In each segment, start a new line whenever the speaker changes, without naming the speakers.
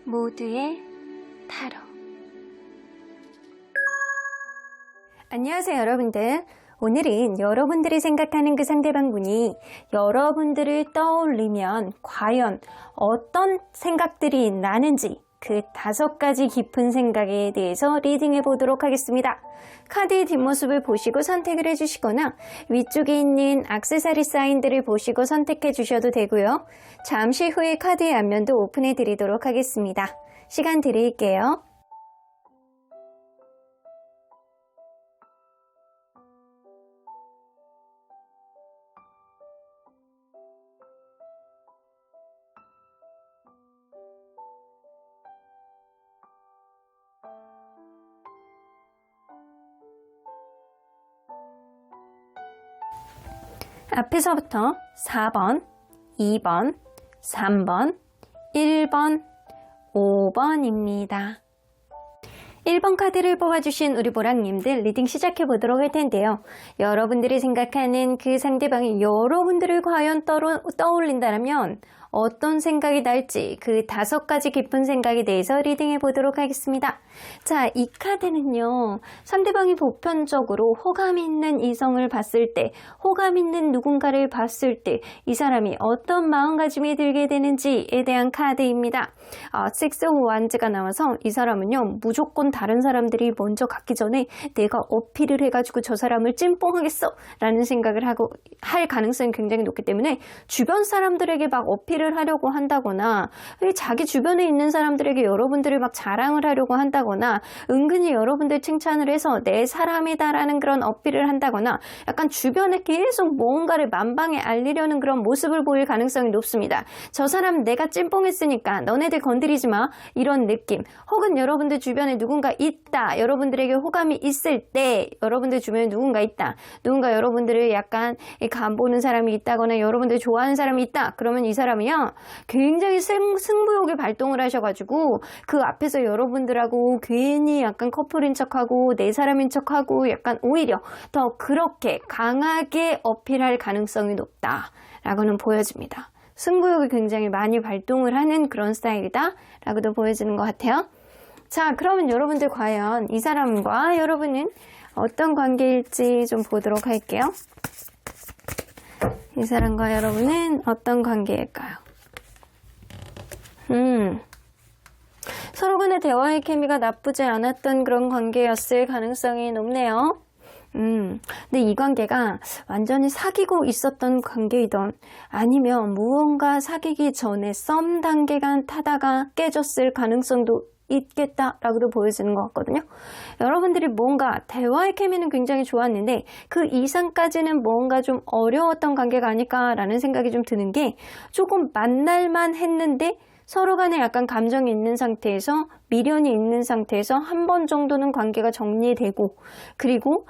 모두의 타로. 안녕하세요, 여러분들. 오늘은 여러분들이 생각하는 그 상대방 분이 여러분들을 떠올리면 과연 어떤 생각들이 나는지 그 5가지 깊은 생각에 대해서 리딩해 보도록 하겠습니다. 카드의 뒷모습을 보시고 선택을 해주시거나 위쪽에 있는 액세서리 사인들을 보시고 선택해 주셔도 되고요. 잠시 후에 카드의 앞면도 오픈해 드리도록 하겠습니다. 시간 드릴게요. 앞에서부터 4번, 2번, 3번, 1번, 5번입니다. 1번 카드를 뽑아주신 우리 보랑님들 리딩 시작해 보도록 할 텐데요. 여러분들이 생각하는 그 상대방이 여러분들을 과연 떠올린다면 어떤 생각이 날지 그 5가지 깊은 생각에 대해서 리딩해 보도록 하겠습니다. 자, 이 카드는요, 상대방이 보편적으로 호감 있는 이성을 봤을 때, 호감 있는 누군가를 봤을 때 이 사람이 어떤 마음가짐이 들게 되는지에 대한 카드입니다. 식스 오브 완즈가 나와서 이 사람은요, 무조건 다른 사람들이 먼저 갔기 전에 내가 어필을 해가지고 저 사람을 찐뽕하겠어 라는 생각을 할 가능성이 굉장히 높기 때문에 주변 사람들에게 막 어필을 하려고 한다거나 자기 주변에 있는 사람들에게 여러분들을 막 자랑을 하려고 한다거나 은근히 여러분들 칭찬을 해서 내 사람이다라는 그런 어필을 한다거나 약간 주변에 계속 뭔가를 만방에 알리려는 그런 모습을 보일 가능성이 높습니다. 저 사람 내가 찐뽕했으니까 너네들 건드리지 마 이런 느낌, 혹은 여러분들 주변에 누군가 있다, 여러분들에게 호감이 있을 때 여러분들 주변에 누군가 있다, 누군가 여러분들을 약간 간보는 사람이 있다거나 여러분들 좋아하는 사람이 있다, 그러면 이 사람이요 굉장히 승부욕이 발동을 하셔가지고 그 앞에서 여러분들하고 괜히 약간 커플인 척하고 내 사람인 척하고 약간 오히려 더 그렇게 강하게 어필할 가능성이 높다라고는 보여집니다. 승부욕이 굉장히 많이 발동을 하는 그런 스타일이다 라고도 보여지는 것 같아요. 자, 그러면 여러분들 과연 이 사람과 여러분은 어떤 관계일지 좀 보도록 할게요. 이 사람과 여러분은 어떤 관계일까요? 서로 간의 대화의 케미가 나쁘지 않았던 그런 관계였을 가능성이 높네요. 근데 이 관계가 완전히 사귀고 있었던 관계이던 아니면 무언가 사귀기 전에 썸 단계가 타다가 깨졌을 가능성도 있겠다라고도 보여지는 것 같거든요. 여러분들이 뭔가 대화의 케미는 굉장히 좋았는데 그 이상까지는 뭔가 좀 어려웠던 관계가 아닐까라는 생각이 좀 드는 게, 조금 만날만 했는데 서로 간에 약간 감정이 있는 상태에서, 미련이 있는 상태에서 한 번 정도는 관계가 정리되고, 그리고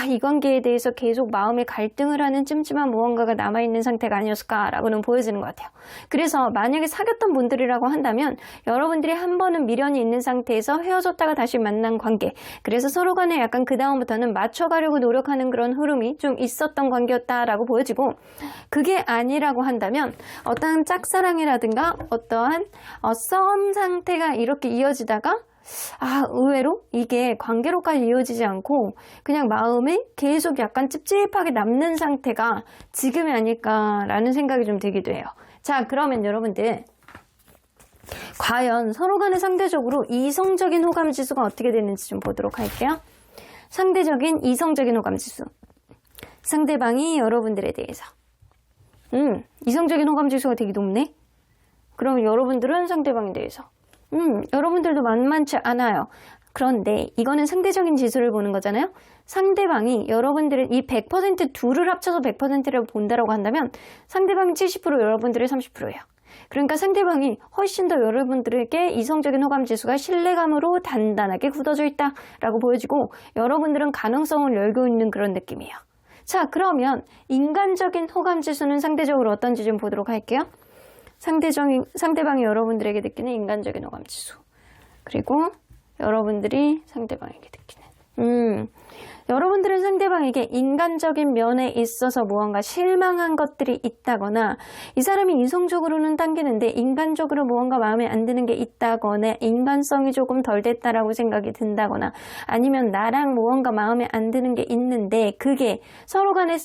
이 관계에 대해서 계속 마음의 갈등을 하는 찜찜한 무언가가 남아있는 상태가 아니었을까라고는 보여지는 것 같아요. 그래서 만약에 사귀었던 분들이라고 한다면 여러분들이 한 번은 미련이 있는 상태에서 헤어졌다가 다시 만난 관계, 그래서 서로 간에 약간 그 다음부터는 맞춰가려고 노력하는 그런 흐름이 좀 있었던 관계였다라고 보여지고, 그게 아니라고 한다면 어떠한 짝사랑이라든가 어떠한 썸 상태가 이렇게 이어지다가 의외로 이게 관계로까지 이어지지 않고 그냥 마음에 계속 약간 찝찝하게 남는 상태가 지금이 아닐까라는 생각이 좀 들기도 해요. 자, 그러면 여러분들 과연 서로 간에 상대적으로 이성적인 호감 지수가 어떻게 되는지 좀 보도록 할게요. 상대적인 이성적인 호감 지수, 상대방이 여러분들에 대해서 이성적인 호감 지수가 되게 높네. 그럼 여러분들은 상대방에 대해서 여러분들도 만만치 않아요. 그런데 이거는 상대적인 지수를 보는 거잖아요. 상대방이 여러분들은 이 100% 둘을 합쳐서 100%를 본다라고 한다면 상대방이 70%, 여러분들이 30%예요. 그러니까 상대방이 훨씬 더 여러분들에게 이성적인 호감 지수가 신뢰감으로 단단하게 굳어져 있다라고 보여지고, 여러분들은 가능성을 열고 있는 그런 느낌이에요. 자, 그러면 인간적인 호감 지수는 상대적으로 어떤지 좀 보도록 할게요. 상대방이 여러분들에게 느끼는 인간적인 호감 지수, 그리고 여러분들이 상대방에게 느끼는 여러분들은 상대방에게 인간적인 면에 있어서 무언가 실망한 것들이 있다거나 이 사람이 이성적으로는 당기는데 인간적으로 무언가 마음에 안 드는 게 있다거나 인간성이 조금 덜 됐다라고 생각이 든다거나 아니면 나랑 무언가 마음에 안 드는 게 있는데 그게 서로 간에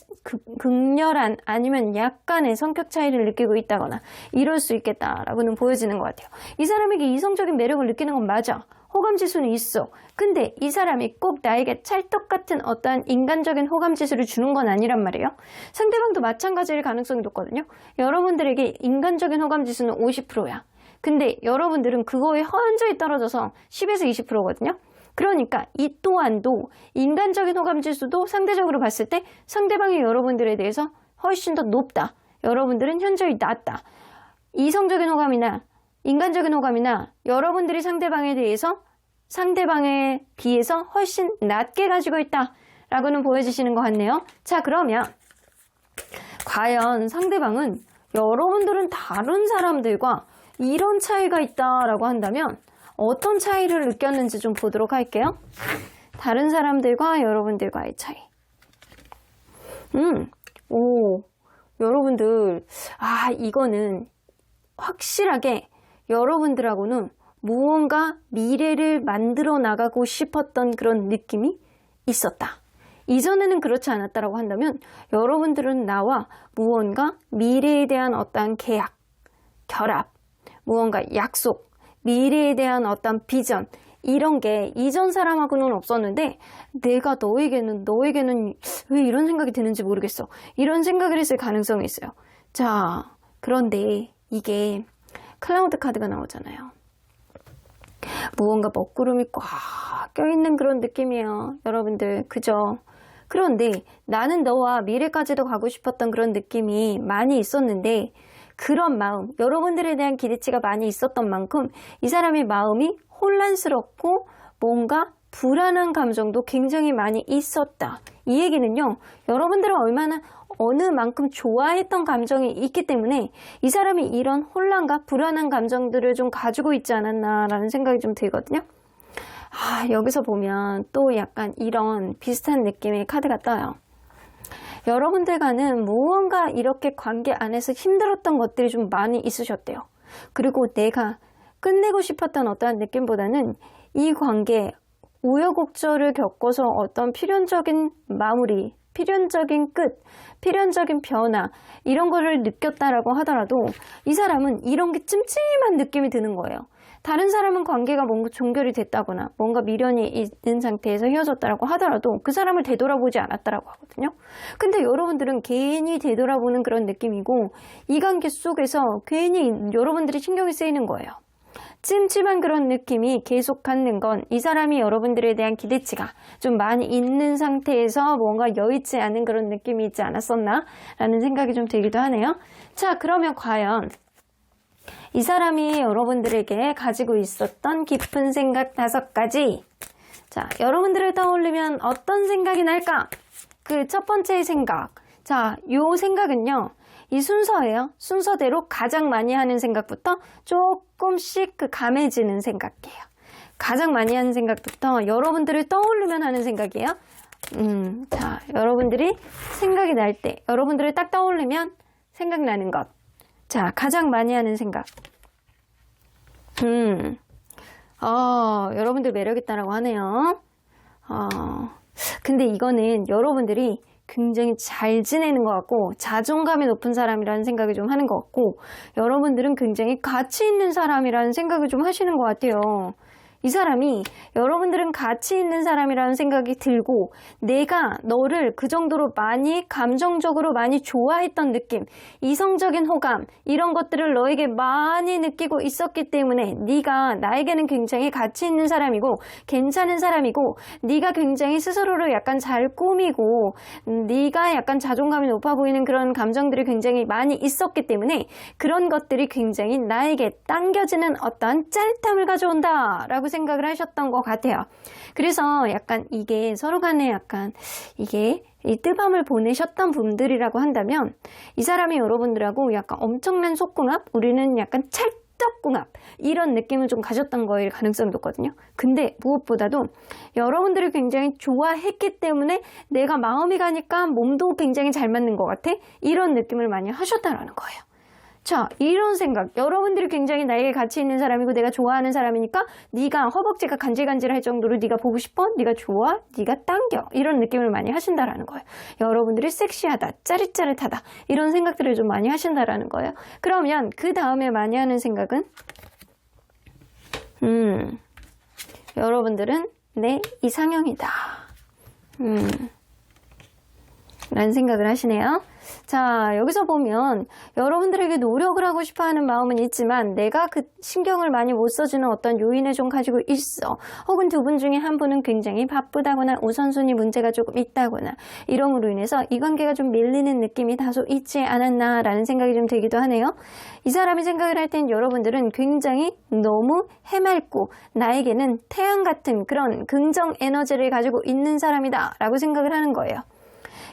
극렬한 아니면 약간의 성격 차이를 느끼고 있다거나 이럴 수 있겠다라고는 보여지는 것 같아요. 이 사람에게 이성적인 매력을 느끼는 건 맞아. 호감지수는 있어. 근데 이 사람이 꼭 나에게 찰떡 같은 어떠한 인간적인 호감지수를 주는 건 아니란 말이에요. 상대방도 마찬가지일 가능성이 높거든요. 여러분들에게 인간적인 호감지수는 50%야. 근데 여러분들은 그거에 현저히 떨어져서 10에서 20%거든요. 그러니까 이 또한도 인간적인 호감지수도 상대적으로 봤을 때 상대방이 여러분들에 대해서 훨씬 더 높다. 여러분들은 현저히 낮다. 이성적인 호감이나 인간적인 호감이나 여러분들이 상대방에 대해서 상대방에 비해서 훨씬 낮게 가지고 있다라고는 보여주시는 것 같네요. 자, 그러면 과연 상대방은 여러분들은 다른 사람들과 이런 차이가 있다라고 한다면 어떤 차이를 느꼈는지 좀 보도록 할게요. 다른 사람들과 여러분들과의 차이. 여러분들, 이거는 확실하게 여러분들하고는 무언가 미래를 만들어 나가고 싶었던 그런 느낌이 있었다. 이전에는 그렇지 않았다라고 한다면 여러분들은 나와 무언가 미래에 대한 어떠한 계약, 결합, 무언가 약속, 미래에 대한 어떤 비전 이런 게 이전 사람하고는 없었는데 내가 너에게는 왜 이런 생각이 드는지 모르겠어. 이런 생각을 했을 가능성이 있어요. 자, 그런데 이게 클라우드 카드가 나오잖아요. 무언가 먹구름이 꽉 껴있는 그런 느낌이에요. 여러분들, 그죠? 그런데 나는 너와 미래까지도 가고 싶었던 그런 느낌이 많이 있었는데 그런 마음, 여러분들에 대한 기대치가 많이 있었던 만큼 이 사람의 마음이 혼란스럽고 뭔가 불안한 감정도 굉장히 많이 있었다. 이 얘기는요, 여러분들은 얼마나 어느 만큼 좋아했던 감정이 있기 때문에 이 사람이 이런 혼란과 불안한 감정들을 좀 가지고 있지 않았나라는 생각이 좀 들거든요. 여기서 보면 또 약간 이런 비슷한 느낌의 카드가 떠요. 여러분들과는 무언가 이렇게 관계 안에서 힘들었던 것들이 좀 많이 있으셨대요. 그리고 내가 끝내고 싶었던 어떠한 느낌보다는 이 관계 우여곡절을 겪어서 어떤 필연적인 마무리, 필연적인 끝, 필연적인 변화 이런 거를 느꼈다라고 하더라도 이 사람은 이런 게 찜찜한 느낌이 드는 거예요. 다른 사람은 관계가 뭔가 종결이 됐다거나 뭔가 미련이 있는 상태에서 헤어졌다라고 하더라도 그 사람을 되돌아보지 않았다라고 하거든요. 근데 여러분들은 괜히 되돌아보는 그런 느낌이고 이 관계 속에서 괜히 여러분들이 신경이 쓰이는 거예요. 찜찜한 그런 느낌이 계속 갖는 건 이 사람이 여러분들에 대한 기대치가 좀 많이 있는 상태에서 뭔가 여의치 않은 그런 느낌이 있지 않았었나? 라는 생각이 좀 들기도 하네요. 자, 그러면 과연 이 사람이 여러분들에게 가지고 있었던 깊은 생각 5가지. 자, 여러분들을 떠올리면 어떤 생각이 날까? 그 첫 번째 생각. 자, 요 생각은요. 이 순서예요. 순서대로 가장 많이 하는 생각부터 조금씩 감해지는 생각이에요. 가장 많이 하는 생각부터 여러분들을 떠올리면 하는 생각이에요. 자, 여러분들이 생각이 날 때, 여러분들을 딱 떠올리면 생각나는 것. 자, 가장 많이 하는 생각. 여러분들 매력있다라고 하네요. 근데 이거는 여러분들이 굉장히 잘 지내는 것 같고 자존감이 높은 사람이라는 생각을 좀 하는 것 같고 여러분들은 굉장히 가치 있는 사람이라는 생각을 좀 하시는 것 같아요. 이 사람이 여러분들은 가치 있는 사람이라는 생각이 들고 내가 너를 그 정도로 많이 감정적으로 많이 좋아했던 느낌, 이성적인 호감 이런 것들을 너에게 많이 느끼고 있었기 때문에 네가 나에게는 굉장히 가치 있는 사람이고 괜찮은 사람이고 네가 굉장히 스스로를 약간 잘 꾸미고 네가 약간 자존감이 높아 보이는 그런 감정들이 굉장히 많이 있었기 때문에 그런 것들이 굉장히 나에게 당겨지는 어떠한 짜릿함을 가져온다 라고 생각을 하셨던 것 같아요. 그래서 약간 이게 서로 간에 약간 이게 이 뜨밤을 보내셨던 분들이라고 한다면 이 사람이 여러분들하고 약간 엄청난 속궁합, 우리는 약간 찰떡궁합 이런 느낌을 좀 가졌던 거일 가능성이 높거든요. 근데 무엇보다도 여러분들이 굉장히 좋아했기 때문에 내가 마음이 가니까 몸도 굉장히 잘 맞는 것 같아 이런 느낌을 많이 하셨다라는 거예요. 자, 이런 생각, 여러분들이 굉장히 나에게 가치 있는 사람이고 내가 좋아하는 사람이니까 네가 허벅지가 간질간질할 정도로 네가 보고 싶어? 네가 좋아? 네가 당겨? 이런 느낌을 많이 하신다라는 거예요. 여러분들이 섹시하다, 짜릿짜릿하다 이런 생각들을 좀 많이 하신다라는 거예요. 그러면 그 다음에 많이 하는 생각은 여러분들은 내 이상형이다 라는 생각을 하시네요. 자, 여기서 보면 여러분들에게 노력을 하고 싶어하는 마음은 있지만 내가 그 신경을 많이 못 써주는 어떤 요인을 좀 가지고 있어. 혹은 두 분 중에 한 분은 굉장히 바쁘다거나 우선순위 문제가 조금 있다거나 이러므로 인해서 이 관계가 좀 밀리는 느낌이 다소 있지 않았나라는 생각이 좀 들기도 하네요. 이 사람이 생각을 할 땐 여러분들은 굉장히 너무 해맑고 나에게는 태양 같은 그런 긍정 에너지를 가지고 있는 사람이다 라고 생각을 하는 거예요.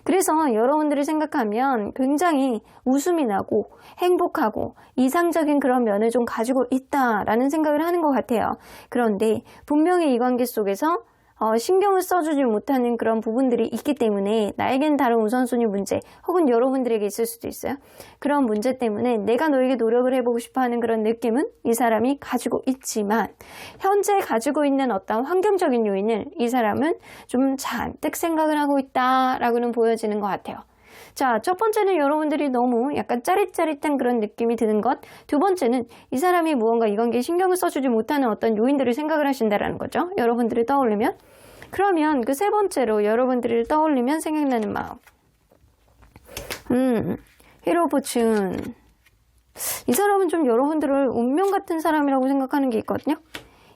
그래서 여러분들이 생각하면 굉장히 웃음이 나고 행복하고 이상적인 그런 면을 좀 가지고 있다라는 생각을 하는 것 같아요. 그런데 분명히 이 관계 속에서 신경을 써주지 못하는 그런 부분들이 있기 때문에 나에겐 다른 우선순위 문제 혹은 여러분들에게 있을 수도 있어요. 그런 문제 때문에 내가 너에게 노력을 해보고 싶어하는 그런 느낌은 이 사람이 가지고 있지만 현재 가지고 있는 어떤 환경적인 요인을 이 사람은 좀 잔뜩 생각을 하고 있다라고는 보여지는 것 같아요. 자, 첫 번째는 여러분들이 너무 약간 짜릿짜릿한 그런 느낌이 드는 것. 두 번째는 이 사람이 무언가 이 관계에 신경을 써주지 못하는 어떤 요인들을 생각을 하신다라는 거죠. 여러분들을 떠올리면. 그러면 그 세 번째로 여러분들을 떠올리면 생각나는 마음. 히로부춘. 이 사람은 좀 여러분들을 운명 같은 사람이라고 생각하는 게 있거든요.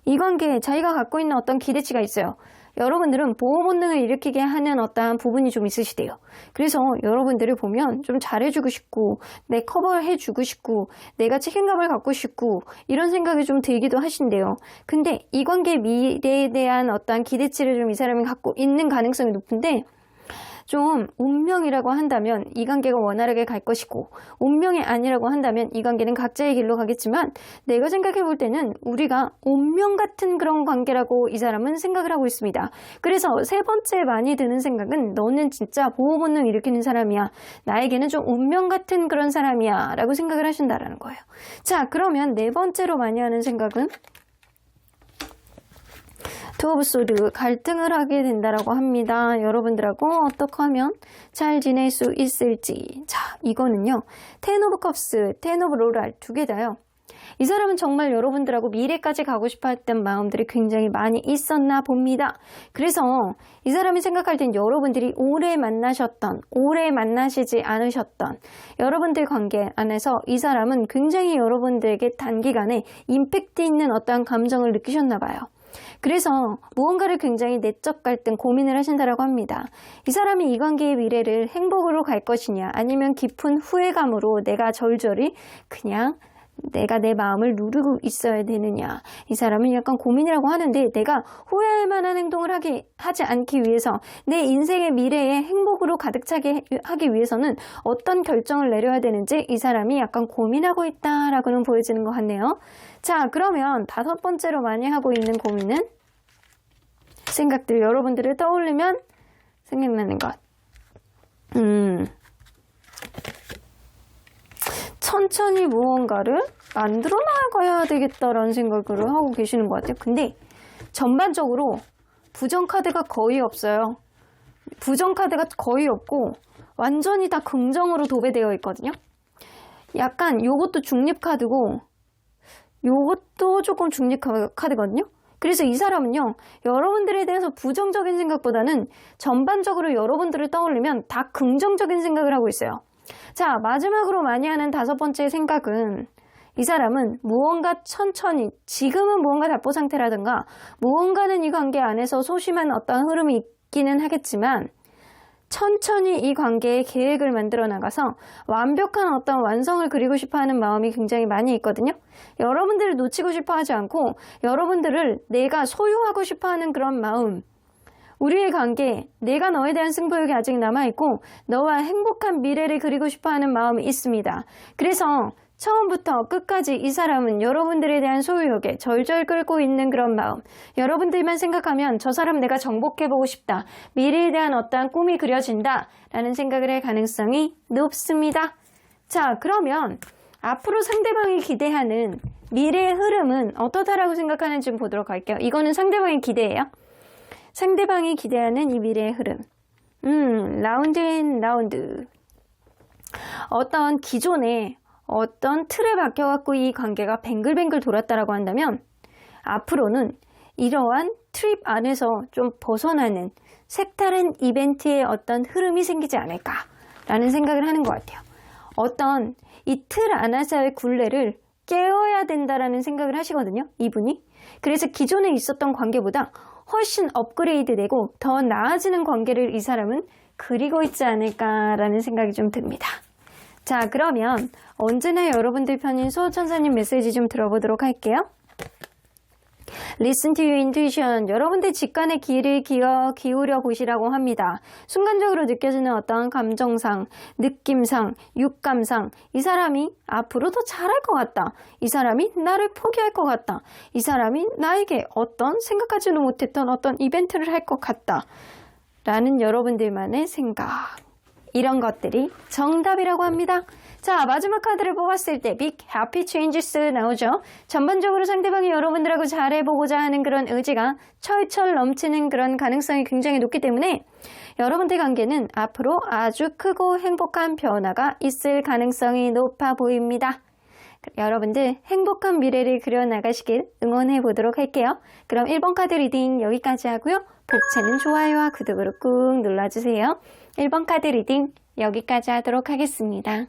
이 관계에 자기가 갖고 있는 어떤 기대치가 있어요. 여러분들은 보호 본능을 일으키게 하는 어떠한 부분이 좀 있으시대요. 그래서 여러분들을 보면 좀 잘해주고 싶고 내 커버를 해주고 싶고 내가 책임감을 갖고 싶고 이런 생각이 좀 들기도 하신대요. 근데 이 관계의 미래에 대한 어떠한 기대치를 좀 이 사람이 갖고 있는 가능성이 높은데 좀 운명이라고 한다면 이 관계가 원활하게 갈 것이고 운명이 아니라고 한다면 이 관계는 각자의 길로 가겠지만 내가 생각해 볼 때는 우리가 운명 같은 그런 관계라고 이 사람은 생각을 하고 있습니다. 그래서 세 번째 많이 드는 생각은 너는 진짜 보호 본능 일으키는 사람이야. 나에게는 좀 운명 같은 그런 사람이야 라고 생각을 하신다라는 거예요. 자, 그러면 네 번째로 많이 하는 생각은 투 오브 소드, 갈등을 하게 된다라고 합니다. 여러분들하고 어떻게 하면 잘 지낼 수 있을지. 자, 이거는요. 텐 오브 컵스, 텐 오브 로랄 두 개 다요. 이 사람은 정말 여러분들하고 미래까지 가고 싶어 했던 마음들이 굉장히 많이 있었나 봅니다. 그래서 이 사람이 생각할 땐 여러분들이 오래 만나셨던, 오래 만나시지 않으셨던 여러분들 관계 안에서 이 사람은 굉장히 여러분들에게 단기간에 임팩트 있는 어떠한 감정을 느끼셨나 봐요. 그래서 무언가를 굉장히 내적 갈등, 고민을 하신다라고 합니다. 이 사람이 이 관계의 미래를 행복으로 갈 것이냐 아니면 깊은 후회감으로 내가 절절히 그냥 내가 내 마음을 누르고 있어야 되느냐. 이 사람은 약간 고민이라고 하는데 내가 후회할 만한 행동을 하지 않기 위해서 내 인생의 미래에 행복으로 가득 차게 하기 위해서는 어떤 결정을 내려야 되는지 이 사람이 약간 고민하고 있다라고는 보여지는 것 같네요. 자, 그러면 다섯 번째로 많이 하고 있는 고민은 생각들, 여러분들을 떠올리면 생각나는 것. 천천히 무언가를 만들어 나가야 되겠다라는 생각을 하고 계시는 것 같아요. 근데 전반적으로 부정카드가 거의 없어요. 부정카드가 거의 없고 완전히 다 긍정으로 도배되어 있거든요. 약간 요것도 중립카드고 요것도 조금 중립카드거든요. 그래서 이 사람은요, 여러분들에 대해서 부정적인 생각보다는 전반적으로 여러분들을 떠올리면 다 긍정적인 생각을 하고 있어요. 자, 마지막으로 많이 하는 다섯 번째 생각은 이 사람은 무언가 천천히, 지금은 무언가 답보 상태라든가 무언가는 이 관계 안에서 소심한 어떤 흐름이 있기는 하겠지만 천천히 이 관계의 계획을 만들어 나가서 완벽한 어떤 완성을 그리고 싶어하는 마음이 굉장히 많이 있거든요. 여러분들을 놓치고 싶어하지 않고 여러분들을 내가 소유하고 싶어하는 그런 마음, 우리의 관계, 내가 너에 대한 승부욕이 아직 남아있고 너와 행복한 미래를 그리고 싶어하는 마음이 있습니다. 그래서 처음부터 끝까지 이 사람은 여러분들에 대한 소유욕에 절절 끓고 있는 그런 마음, 여러분들만 생각하면 저 사람 내가 정복해보고 싶다, 미래에 대한 어떠한 꿈이 그려진다 라는 생각을 할 가능성이 높습니다. 자, 그러면 앞으로 상대방이 기대하는 미래의 흐름은 어떠다라고 생각하는지 좀 보도록 할게요. 이거는 상대방의 기대예요. 상대방이 기대하는 이 미래의 흐름. 라운드 앤 라운드. 어떤 기존에 어떤 틀에 박혀갖고 이 관계가 뱅글뱅글 돌았다라고 한다면 앞으로는 이러한 트립 안에서 좀 벗어나는 색다른 이벤트의 어떤 흐름이 생기지 않을까라는 생각을 하는 것 같아요. 어떤 이 틀 안에서의 굴레를 깨어야 된다라는 생각을 하시거든요. 이분이. 그래서 기존에 있었던 관계보다 훨씬 업그레이드되고 더 나아지는 관계를 이 사람은 그리고 있지 않을까라는 생각이 좀 듭니다. 자, 그러면 언제나 여러분들 편인 수호천사님 메시지 좀 들어보도록 할게요. Listen to your intuition. 여러분들 직관의 귀를 기울여 보시라고 합니다. 순간적으로 느껴지는 어떤 감정상, 느낌상, 육감상 이 사람이 앞으로 더 잘할 것 같다. 이 사람이 나를 포기할 것 같다. 이 사람이 나에게 어떤 생각하지도 못했던 어떤 이벤트를 할 것 같다. 라는 여러분들만의 생각. 이런 것들이 정답이라고 합니다. 자, 마지막 카드를 뽑았을 때 Big Happy Changes 나오죠. 전반적으로 상대방이 여러분들하고 잘해보고자 하는 그런 의지가 철철 넘치는 그런 가능성이 굉장히 높기 때문에 여러분들 관계는 앞으로 아주 크고 행복한 변화가 있을 가능성이 높아 보입니다. 여러분들 행복한 미래를 그려나가시길 응원해 보도록 할게요. 그럼 1번 카드 리딩 여기까지 하고요. 복채는 좋아요와 구독으로 꾹 눌러주세요. 1번 카드 리딩 여기까지 하도록 하겠습니다.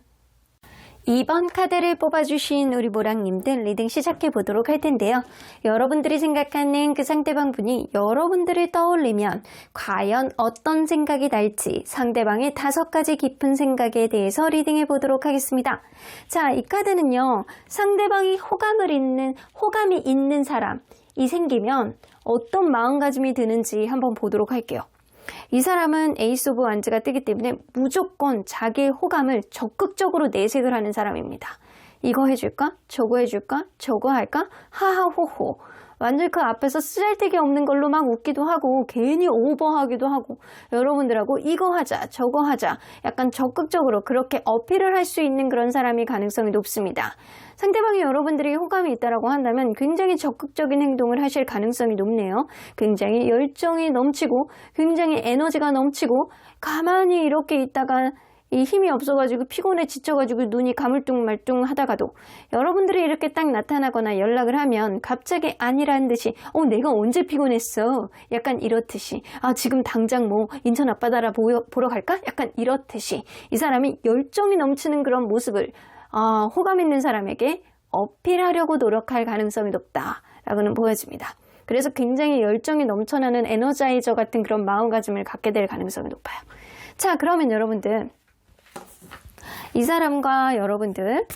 2번 카드를 뽑아주신 우리 모랑님들 리딩 시작해 보도록 할 텐데요. 여러분들이 생각하는 그 상대방 분이 여러분들을 떠올리면 과연 어떤 생각이 날지 상대방의 5가지 깊은 생각에 대해서 리딩해 보도록 하겠습니다. 자, 이 카드는요. 상대방이 호감이 있는 사람이 생기면 어떤 마음가짐이 드는지 한번 보도록 할게요. 이 사람은 에이스 오브 완즈가 뜨기 때문에 무조건 자기의 호감을 적극적으로 내색을 하는 사람입니다. 이거 해줄까? 저거 해줄까? 저거 할까? 하하호호. 완전 그 앞에서 쓰잘데기 없는 걸로 막 웃기도 하고 괜히 오버하기도 하고 여러분들하고 이거 하자 저거 하자 약간 적극적으로 그렇게 어필을 할 수 있는 그런 사람이 가능성이 높습니다. 상대방이 여러분들이 호감이 있다라고 한다면 굉장히 적극적인 행동을 하실 가능성이 높네요. 굉장히 열정이 넘치고 굉장히 에너지가 넘치고 가만히 이렇게 있다가 이 힘이 없어가지고 피곤해 지쳐가지고 눈이 가물뚱말뚱 하다가도 여러분들이 이렇게 딱 나타나거나 연락을 하면 갑자기 아니라는 듯이 내가 언제 피곤했어? 약간 이렇듯이 지금 당장 뭐 인천 앞바다라 보러 갈까? 약간 이렇듯이 이 사람이 열정이 넘치는 그런 모습을 호감 있는 사람에게 어필하려고 노력할 가능성이 높다라고는 보여집니다. 그래서 굉장히 열정이 넘쳐나는 에너자이저 같은 그런 마음가짐을 갖게 될 가능성이 높아요. 자, 그러면 여러분들 이 사람과 여러분들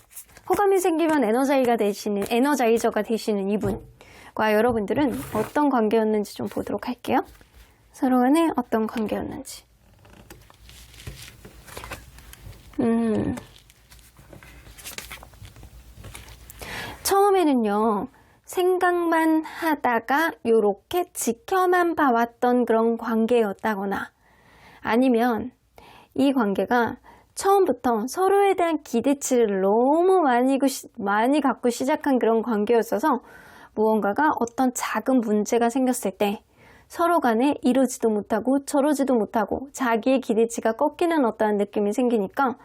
호감이 생기면 에너자이저가 되시는 이분과 여러분들은 어떤 관계였는지 좀 보도록 할게요. 서로 간에 어떤 관계였는지. 처음에는요. 생각만 하다가 요렇게 지켜만 봐왔던 그런 관계였다거나 아니면 이 관계가 처음부터 서로에 대한 기대치를 너무 많이 갖고 시작한 그런 관계였어서 무언가가 어떤 작은 문제가 생겼을 때 서로 간에 이러지도 못하고 저러지도 못하고 자기의 기대치가 꺾이는 어떠한 느낌이 생기니까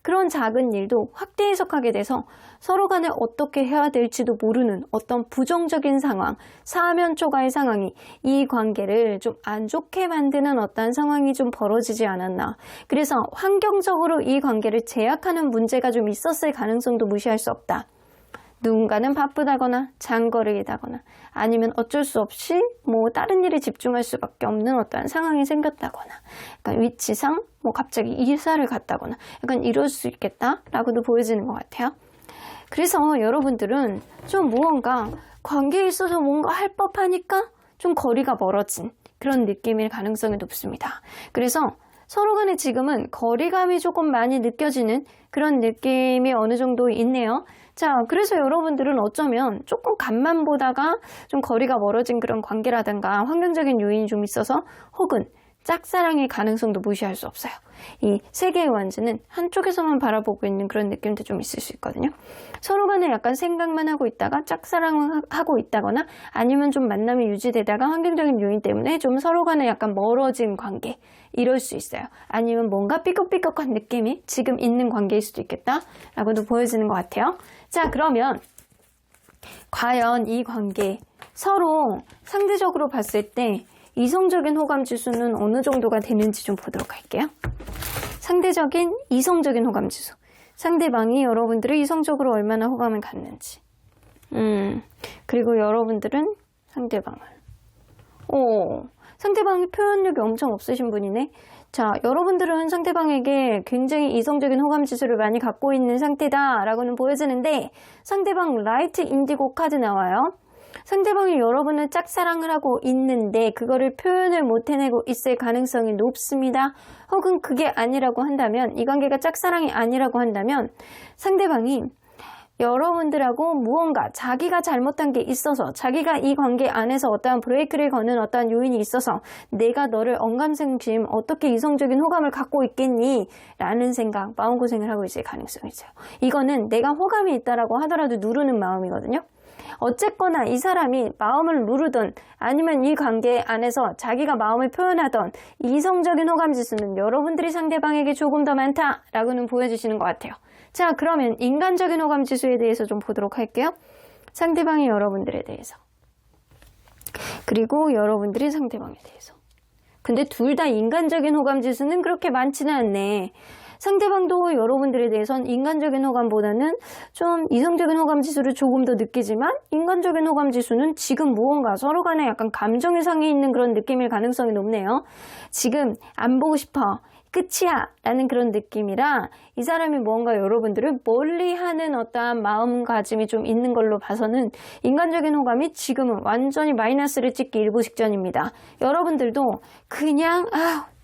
그런 작은 일도 확대 해석하게 돼서 서로 간에 어떻게 해야 될지도 모르는 어떤 부정적인 상황, 사면 초과의 상황이 이 관계를 좀 안 좋게 만드는 어떤 상황이 좀 벌어지지 않았나. 그래서 환경적으로 이 관계를 제약하는 문제가 좀 있었을 가능성도 무시할 수 없다. 누군가는 바쁘다거나 장거리이다거나 아니면 어쩔 수 없이 뭐 다른 일에 집중할 수밖에 없는 어떠한 상황이 생겼다거나 약간 위치상 뭐 갑자기 이사를 갔다거나 약간 이럴 수 있겠다라고도 보여지는 것 같아요. 그래서 여러분들은 좀 무언가 관계에 있어서 뭔가 할 법하니까 좀 거리가 멀어진 그런 느낌일 가능성이 높습니다. 그래서 서로 간에 지금은 거리감이 조금 많이 느껴지는 그런 느낌이 어느 정도 있네요. 자, 그래서 여러분들은 어쩌면 조금 간만 보다가 좀 거리가 멀어진 그런 관계라든가 환경적인 요인이 좀 있어서 혹은 짝사랑의 가능성도 무시할 수 없어요. 이 세계의 완즈는 한쪽에서만 바라보고 있는 그런 느낌도 좀 있을 수 있거든요. 서로 간에 약간 생각만 하고 있다가 짝사랑을 하고 있다거나 아니면 좀 만남이 유지되다가 환경적인 요인 때문에 좀 서로 간에 약간 멀어진 관계, 이럴 수 있어요. 아니면 뭔가 삐걱삐걱한 느낌이 지금 있는 관계일 수도 있겠다라고도 보여지는 것 같아요. 자, 그러면 과연 이 관계 서로 상대적으로 봤을 때 이성적인 호감 지수는 어느 정도가 되는지 좀 보도록 할게요. 상대적인 이성적인 호감 지수. 상대방이 여러분들을 이성적으로 얼마나 호감을 갖는지. 그리고 여러분들은 상대방을. 상대방이 표현력이 엄청 없으신 분이네. 자, 여러분들은 상대방에게 굉장히 이성적인 호감 지수를 많이 갖고 있는 상태다라고는 보여지는데 상대방 라이트 인디고 카드 나와요. 상대방이 여러분을 짝사랑을 하고 있는데 그거를 표현을 못 해내고 있을 가능성이 높습니다. 혹은 그게 아니라고 한다면, 이 관계가 짝사랑이 아니라고 한다면 상대방이 여러분들하고 무언가 자기가 잘못한 게 있어서 자기가 이 관계 안에서 어떠한 브레이크를 거는 어떠한 요인이 있어서 내가 너를 언감생심 어떻게 이성적인 호감을 갖고 있겠니? 라는 생각, 마음고생을 하고 있을 가능성이 있어요. 이거는 내가 호감이 있다라고 하더라도 누르는 마음이거든요. 어쨌거나 이 사람이 마음을 누르든 아니면 이 관계 안에서 자기가 마음을 표현하던 이성적인 호감 지수는 여러분들이 상대방에게 조금 더 많다라고는 보여주시는 것 같아요. 자, 그러면 인간적인 호감 지수에 대해서 좀 보도록 할게요. 상대방이 여러분들에 대해서, 그리고 여러분들이 상대방에 대해서. 근데 둘 다 인간적인 호감 지수는 그렇게 많지는 않네. 상대방도 여러분들에 대해선 인간적인 호감보다는 좀 이성적인 호감 지수를 조금 더 느끼지만 인간적인 호감 지수는 지금 무언가 서로 간에 약간 감정의 상이 있는 그런 느낌일 가능성이 높네요. 지금 안 보고 싶어, 끝이야 라는 그런 느낌이라 이 사람이 무언가 여러분들을 멀리하는 어떠한 마음가짐이 좀 있는 걸로 봐서는 인간적인 호감이 지금은 완전히 마이너스를 찍기 일보 직전입니다. 여러분들도 그냥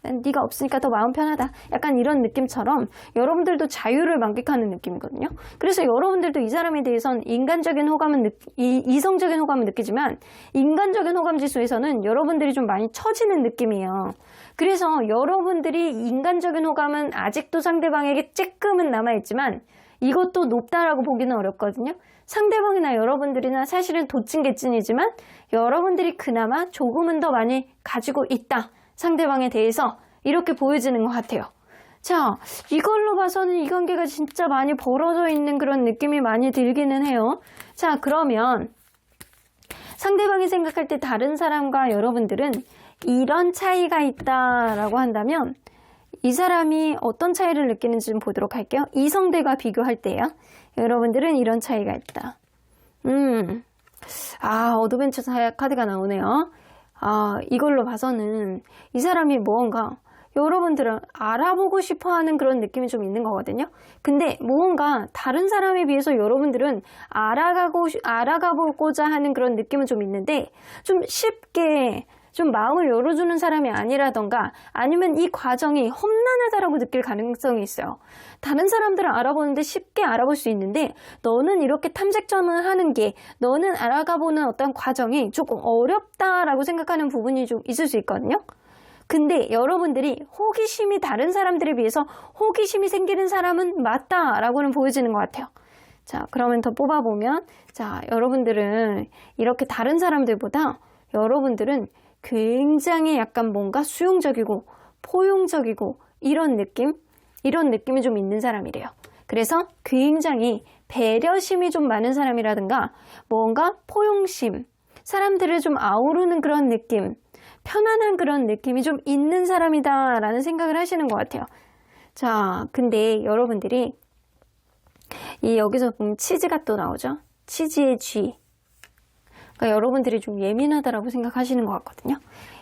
난 네가 없으니까 더 마음 편하다, 약간 이런 느낌처럼 여러분들도 자유를 만끽하는 느낌이거든요. 그래서 여러분들도 이 사람에 대해선 인간적인 호감은 이성적인 호감은 느끼지만 인간적인 호감 지수에서는 여러분들이 좀 많이 처지는 느낌이에요. 그래서 여러분들이 인간적인 호감은 아직도 상대방에게 쬐끔은 남아있지만 이것도 높다라고 보기는 어렵거든요. 상대방이나 여러분들이나 사실은 도찐개찐이지만 여러분들이 그나마 조금은 더 많이 가지고 있다, 상대방에 대해서, 이렇게 보여지는 것 같아요. 자, 이걸로 봐서는 이 관계가 진짜 많이 벌어져 있는 그런 느낌이 많이 들기는 해요. 자, 그러면 상대방이 생각할 때 다른 사람과 여러분들은 이런 차이가 있다라고 한다면 이 사람이 어떤 차이를 느끼는지 좀 보도록 할게요. 이성들과 비교할 때요. 여러분들은 이런 차이가 있다. 어드벤처 카드가 나오네요. 이걸로 봐서는 이 사람이 무언가 여러분들은 알아보고 싶어하는 그런 느낌이 좀 있는 거거든요. 근데 무언가 다른 사람에 비해서 여러분들은 알아가보고자 하는 그런 느낌은 좀 있는데 좀 쉽게 좀 마음을 열어주는 사람이 아니라던가 아니면 이 과정이 험난하다라고 느낄 가능성이 있어요. 다른 사람들을 알아보는데 쉽게 알아볼 수 있는데 너는 이렇게 탐색전을 하는 게, 너는 알아가보는 어떤 과정이 조금 어렵다라고 생각하는 부분이 좀 있을 수 있거든요. 근데 여러분들이 호기심이 다른 사람들에 비해서 호기심이 생기는 사람은 맞다라고는 보여지는 것 같아요. 자, 그러면 더 뽑아보면, 자, 여러분들은 이렇게 다른 사람들보다 여러분들은 굉장히 약간 뭔가 수용적이고 포용적이고 이런 느낌이 좀 있는 사람이래요. 그래서 굉장히 배려심이 좀 많은 사람이라든가 뭔가 포용심, 사람들을 좀 아우르는 그런 느낌, 편안한 그런 느낌이 좀 있는 사람이다라는 생각을 하시는 것 같아요. 자, 근데 여러분들이 여기서 보면 치즈가 또 나오죠. 치즈의 G. 그러니까 여러분들이 좀 예민하다라고 생각하시는 것 같거든요.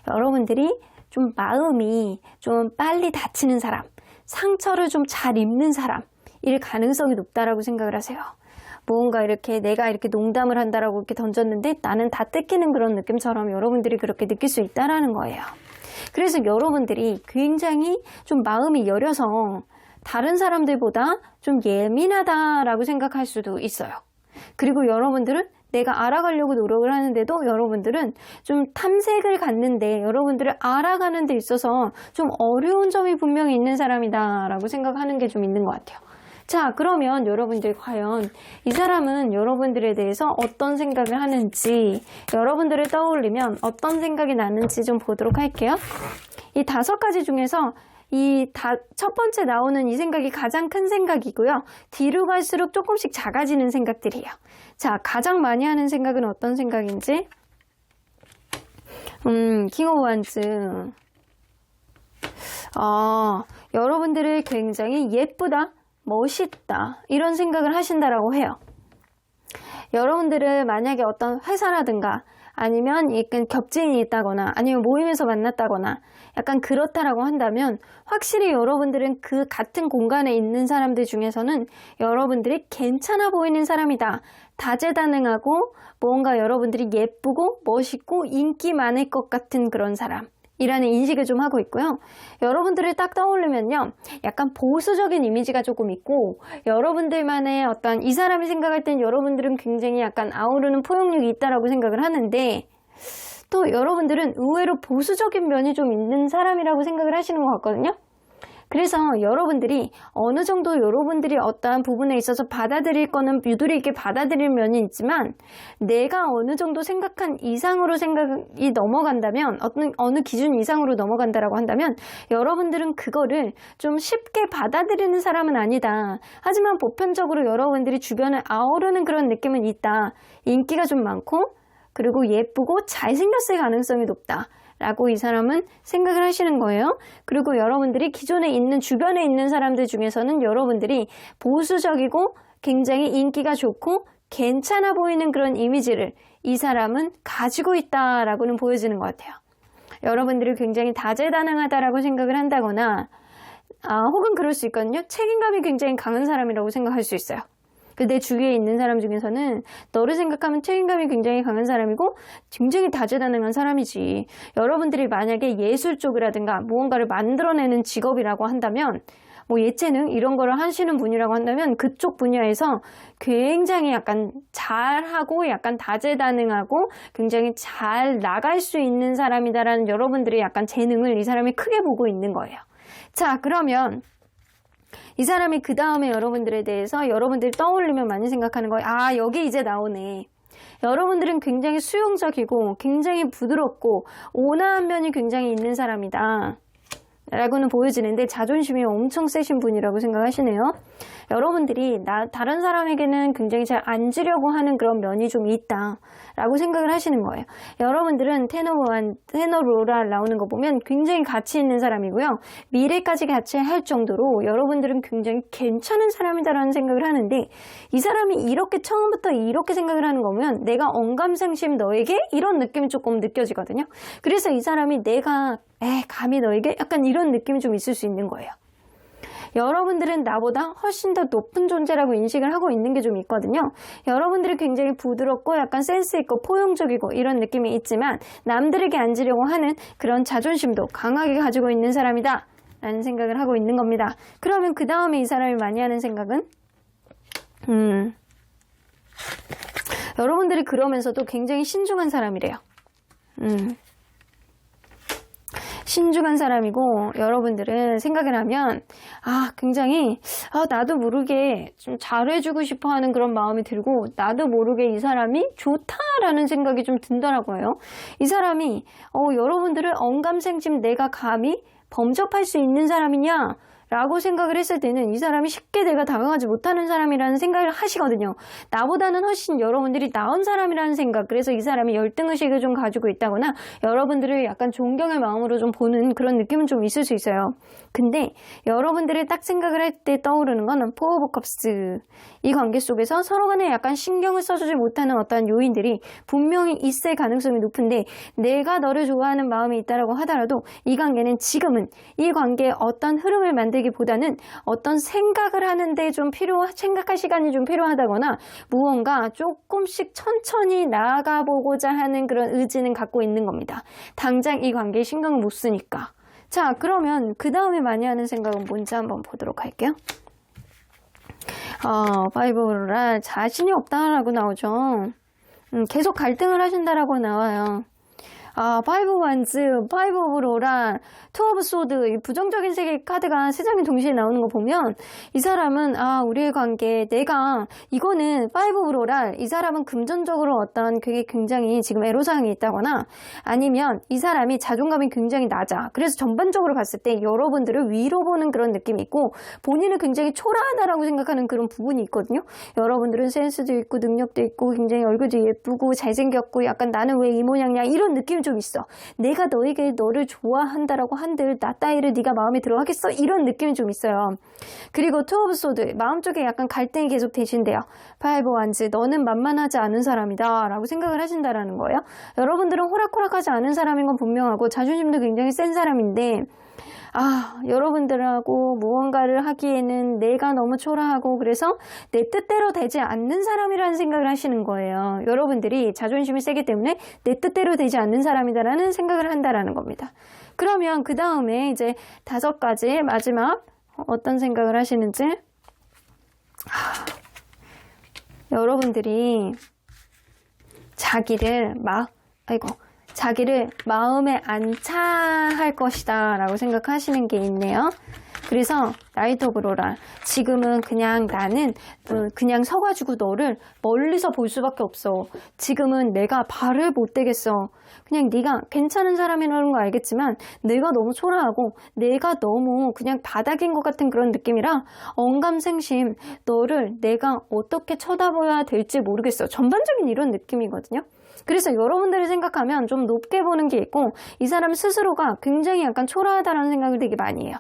여러분들이 좀 마음이 좀 빨리 다치는 사람, 상처를 좀 잘 입는 사람일 가능성이 높다라고 생각을 하세요. 뭔가 이렇게 내가 이렇게 농담을 한다라고 이렇게 던졌는데 나는 다 뜯기는 그런 느낌처럼 여러분들이 그렇게 느낄 수 있다라는 거예요. 그래서 여러분들이 굉장히 좀 마음이 여려서 다른 사람들보다 좀 예민하다라고 생각할 수도 있어요. 그리고 여러분들은 내가 알아가려고 노력을 하는데도 여러분들은 좀 탐색을 갖는데 여러분들을 알아가는 데 있어서 좀 어려운 점이 분명히 있는 사람이다 라고 생각하는 게 좀 있는 것 같아요. 자, 그러면 여러분들 과연 이 사람은 여러분들에 대해서 어떤 생각을 하는지, 여러분들을 떠올리면 어떤 생각이 나는지 좀 보도록 할게요. 이 5가지 중에서 첫 번째 나오는 이 생각이 가장 큰 생각이고요. 뒤로 갈수록 조금씩 작아지는 생각들이에요. 자, 가장 많이 하는 생각은 어떤 생각인지? 킹 오브 완즈. 여러분들을 굉장히 예쁘다, 멋있다, 이런 생각을 하신다라고 해요. 여러분들을 만약에 어떤 회사라든가 아니면 약간 겹친이 있다거나 아니면 모임에서 만났다거나 약간 그렇다라고 한다면 확실히 여러분들은 그 같은 공간에 있는 사람들 중에서는 여러분들이 괜찮아 보이는 사람이다. 다재다능하고 뭔가 여러분들이 예쁘고 멋있고 인기 많을 것 같은 그런 사람. 이라는 인식을 좀 하고 있고요. 여러분들을 딱 떠올리면요. 약간 보수적인 이미지가 조금 있고 여러분들만의 어떤 이 사람이 생각할 땐 여러분들은 굉장히 약간 아우르는 포용력이 있다라고 생각을 하는데 또 여러분들은 의외로 보수적인 면이 좀 있는 사람이라고 생각을 하시는 것 같거든요. 그래서 여러분들이 어느 정도 여러분들이 어떠한 부분에 있어서 받아들일 거는 유도리 있게 받아들일 면이 있지만 내가 어느 정도 생각한 이상으로 생각이 넘어간다면 어느 기준 이상으로 넘어간다라고 한다면 여러분들은 그거를 좀 쉽게 받아들이는 사람은 아니다. 하지만 보편적으로 여러분들이 주변을 아우르는 그런 느낌은 있다. 인기가 좀 많고 그리고 예쁘고 잘생겼을 가능성이 높다. 라고 이 사람은 생각을 하시는 거예요. 그리고 여러분들이 기존에 있는 주변에 있는 사람들 중에서는 여러분들이 보수적이고 굉장히 인기가 좋고 괜찮아 보이는 그런 이미지를 이 사람은 가지고 있다라고는 보여지는 것 같아요. 여러분들이 굉장히 다재다능하다라고 생각을 한다거나 혹은 그럴 수 있거든요. 책임감이 굉장히 강한 사람이라고 생각할 수 있어요. 내 주위에 있는 사람 중에서는 너를 생각하면 책임감이 굉장히 강한 사람이고 굉장히 다재다능한 사람이지. 여러분들이 만약에 예술 쪽이라든가 무언가를 만들어내는 직업이라고 한다면 뭐 예체능 이런 거를 하시는 분이라고 한다면 그쪽 분야에서 굉장히 약간 잘하고 약간 다재다능하고 굉장히 잘 나갈 수 있는 사람이다라는 여러분들의 약간 재능을 이 사람이 크게 보고 있는 거예요. 자, 그러면 이 사람이 그 다음에 여러분들에 대해서 여러분들이 떠올리면 많이 생각하는 거예요. 여기 이제 나오네. 여러분들은 굉장히 수용적이고 굉장히 부드럽고 온화한 면이 굉장히 있는 사람이다. 라고는 보여지는데 자존심이 엄청 세신 분이라고 생각하시네요. 여러분들이 다른 사람에게는 굉장히 잘 앉으려고 하는 그런 면이 좀 있다 라고 생각을 하시는 거예요. 여러분들은 테너로라 나오는 거 보면 굉장히 가치 있는 사람이고요. 미래까지 같이 할 정도로 여러분들은 굉장히 괜찮은 사람이다라는 생각을 하는데 이 사람이 이렇게 처음부터 이렇게 생각을 하는 거면 내가 언감생심 너에게 이런 느낌이 조금 느껴지거든요. 그래서 이 사람이 내가 감히 너에게 약간 이런 느낌이 좀 있을 수 있는 거예요. 여러분들은 나보다 훨씬 더 높은 존재라고 인식을 하고 있는 게 좀 있거든요. 여러분들이 굉장히 부드럽고 약간 센스 있고 포용적이고 이런 느낌이 있지만 남들에게 앉으려고 하는 그런 자존심도 강하게 가지고 있는 사람이다 라는 생각을 하고 있는 겁니다. 그러면 그 다음에 이 사람이 많이 하는 생각은 여러분들이 그러면서도 굉장히 신중한 사람이래요. 신중한 사람이고 여러분들은 생각을 하면 굉장히 나도 모르게 좀 잘해주고 싶어 하는 그런 마음이 들고 나도 모르게 이 사람이 좋다라는 생각이 좀 든더라고요. 이 사람이 여러분들을 언감생심 내가 감히 범접할 수 있는 사람이냐? 라고 생각을 했을 때는 이 사람이 쉽게 내가 다가가지 못하는 사람이라는 생각을 하시거든요. 나보다는 훨씬 여러분들이 나은 사람이라는 생각, 그래서 이 사람이 열등의식을 좀 가지고 있다거나 여러분들을 약간 존경의 마음으로 좀 보는 그런 느낌은 좀 있을 수 있어요. 근데 여러분들이 딱 생각을 할 때 떠오르는 건 포 오브 컵스. 이 관계 속에서 서로 간에 약간 신경을 써주지 못하는 어떠한 요인들이 분명히 있을 가능성이 높은데 내가 너를 좋아하는 마음이 있다라고 하더라도 이 관계는 지금은 이 관계에 어떤 흐름을 만들기보다는 어떤 생각을 하는데 좀 생각할 시간이 좀 필요하다거나 무언가 조금씩 천천히 나아가보고자 하는 그런 의지는 갖고 있는 겁니다. 당장 이 관계에 신경을 못 쓰니까. 자, 그러면 그 다음에 많이 하는 생각은 뭔지 한번 보도록 할게요. 바이브라 자신이 없다라고 나오죠. 계속 갈등을 하신다라고 나와요. 파이브 완즈, 파이브 오브 로라, 투 오브 소드, 이 부정적인 세계 카드가 세 장이 동시에 나오는 거 보면 이 사람은 우리의 관계, 이거는 파이브 오브 로라, 이 사람은 금전적으로 어떤 그게 굉장히 지금 애로사항이 있다거나 아니면 이 사람이 자존감이 굉장히 낮아. 그래서 전반적으로 봤을 때 여러분들을 위로 보는 그런 느낌이 있고 본인은 굉장히 초라하다라고 생각하는 그런 부분이 있거든요. 여러분들은 센스도 있고 능력도 있고 굉장히 얼굴도 예쁘고 잘생겼고 약간 나는 왜 이 모양이야 이런 느낌이 좀 있어. 내가 너를 좋아한다라고 한들 나 따위를 네가 마음에 들어 하겠어? 이런 느낌이 좀 있어요. 그리고 투 오브 소드, 마음속에 약간 갈등이 계속 되신대요. 파이브 완즈, 너는 만만하지 않은 사람이다 라고 생각을 하신다라는 거예요. 여러분들은 호락호락하지 않은 사람인 건 분명하고 자존심도 굉장히 센 사람인데 여러분들하고 무언가를 하기에는 내가 너무 초라하고 그래서 내 뜻대로 되지 않는 사람이라는 생각을 하시는 거예요. 여러분들이 자존심이 세기 때문에 내 뜻대로 되지 않는 사람이다라는 생각을 한다라는 겁니다. 그러면 그 다음에 이제 5가지 마지막 어떤 생각을 하시는지 여러분들이 자기를 마음에 안 차할 것이다 라고 생각하시는 게 있네요. 그래서 나이트 오브 로라, 지금은 그냥 나는 그냥 서가지고 너를 멀리서 볼 수밖에 없어. 지금은 내가 발을 못 대겠어. 그냥 네가 괜찮은 사람이라는 거 알겠지만 내가 너무 초라하고 내가 너무 그냥 바닥인 것 같은 그런 느낌이라 언감생심 너를 내가 어떻게 쳐다봐야 될지 모르겠어. 전반적인 이런 느낌이거든요. 그래서 여러분들이 생각하면 좀 높게 보는 게 있고 이 사람 스스로가 굉장히 약간 초라하다라는 생각을 되게 많이 해요.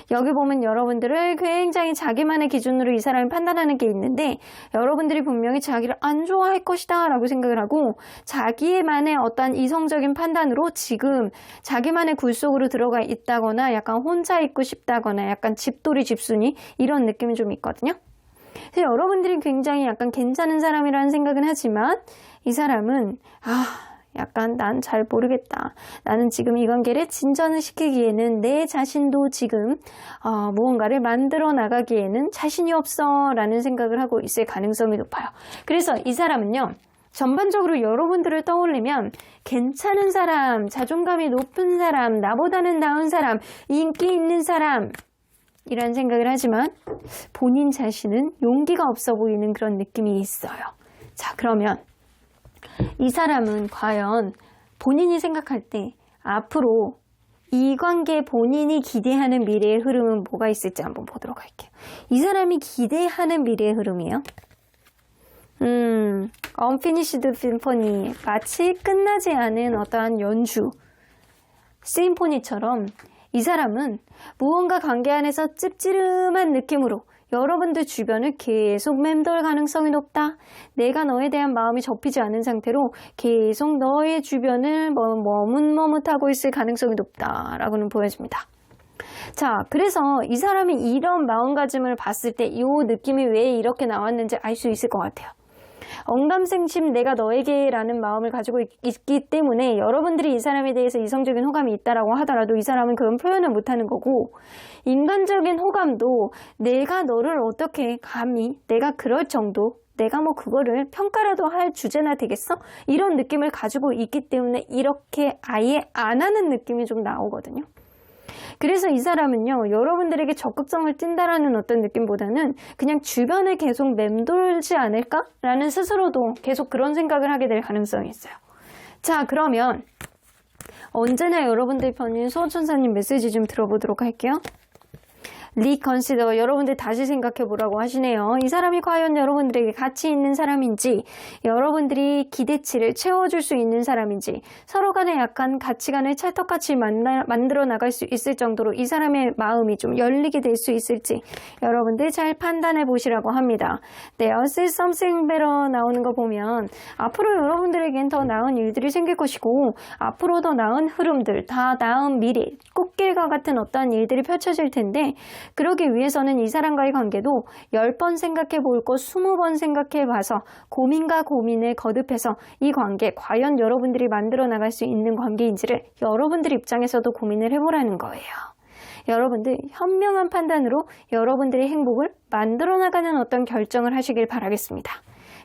여기 보면 여러분들을 굉장히 자기만의 기준으로 이 사람을 판단하는 게 있는데 여러분들이 분명히 자기를 안 좋아할 것이다 라고 생각을 하고 자기만의 어떤 이성적인 판단으로 지금 자기만의 굴 속으로 들어가 있다거나 약간 혼자 있고 싶다거나 약간 집돌이 집순이 이런 느낌이 좀 있거든요. 그래서 여러분들이 굉장히 약간 괜찮은 사람이라는 생각은 하지만 이 사람은 약간 난 잘 모르겠다. 나는 지금 이 관계를 진전을 시키기에는 내 자신도 지금 무언가를 만들어 나가기에는 자신이 없어 라는 생각을 하고 있을 가능성이 높아요. 그래서 이 사람은요. 전반적으로 여러분들을 떠올리면 괜찮은 사람, 자존감이 높은 사람, 나보다는 나은 사람, 인기 있는 사람 이런 생각을 하지만 본인 자신은 용기가 없어 보이는 그런 느낌이 있어요. 자, 그러면 이 사람은 과연 본인이 생각할 때 앞으로 이 관계 본인이 기대하는 미래의 흐름은 뭐가 있을지 한번 보도록 할게요. 이 사람이 기대하는 미래의 흐름이에요. Unfinished Symphony, 마치 끝나지 않은 어떠한 연주, 심포니처럼 이 사람은 무언가 관계 안에서 찝찝한 느낌으로 여러분들 주변을 계속 맴돌 가능성이 높다. 내가 너에 대한 마음이 접히지 않은 상태로 계속 너의 주변을 머뭇머뭇하고 있을 가능성이 높다라고는 보여집니다. 자, 그래서 이 사람이 이런 마음가짐을 봤을 때 이 느낌이 왜 이렇게 나왔는지 알 수 있을 것 같아요. 언감생심 내가 너에게 라는 마음을 가지고 있기 때문에 여러분들이 이 사람에 대해서 이성적인 호감이 있다라고 하더라도 이 사람은 그런 표현을 못하는 거고 인간적인 호감도 내가 너를 어떻게 감히 내가 그럴 정도 내가 그거를 평가라도 할 주제나 되겠어? 이런 느낌을 가지고 있기 때문에 이렇게 아예 안 하는 느낌이 좀 나오거든요. 그래서 이 사람은요, 여러분들에게 적극성을 띈다라는 어떤 느낌보다는 그냥 주변에 계속 맴돌지 않을까라는 스스로도 계속 그런 생각을 하게 될 가능성이 있어요. 자, 그러면 언제나 여러분들 편인 수호천사님 메시지 좀 들어보도록 할게요. 리컨시더, 여러분들 다시 생각해 보라고 하시네요. 이 사람이 과연 여러분들에게 가치 있는 사람인지, 여러분들이 기대치를 채워줄 수 있는 사람인지, 서로 간에 약간 가치관을 찰떡같이 만들어 나갈 수 있을 정도로 이 사람의 마음이 좀 열리게 될 수 있을지 여러분들 잘 판단해 보시라고 합니다. There's something better 나오는 거 보면 앞으로 여러분들에겐 더 나은 일들이 생길 것이고, 앞으로 더 나은 흐름들, 다 나은 미래, 꽃길과 같은 어떠한 일들이 펼쳐질 텐데, 그러기 위해서는 이 사람과의 관계도 10번 생각해 볼 것 20번 생각해 봐서 고민과 고민을 거듭해서 이 관계 과연 여러분들이 만들어 나갈 수 있는 관계인지를 여러분들 입장에서도 고민을 해보라는 거예요. 여러분들 현명한 판단으로 여러분들의 행복을 만들어 나가는 어떤 결정을 하시길 바라겠습니다.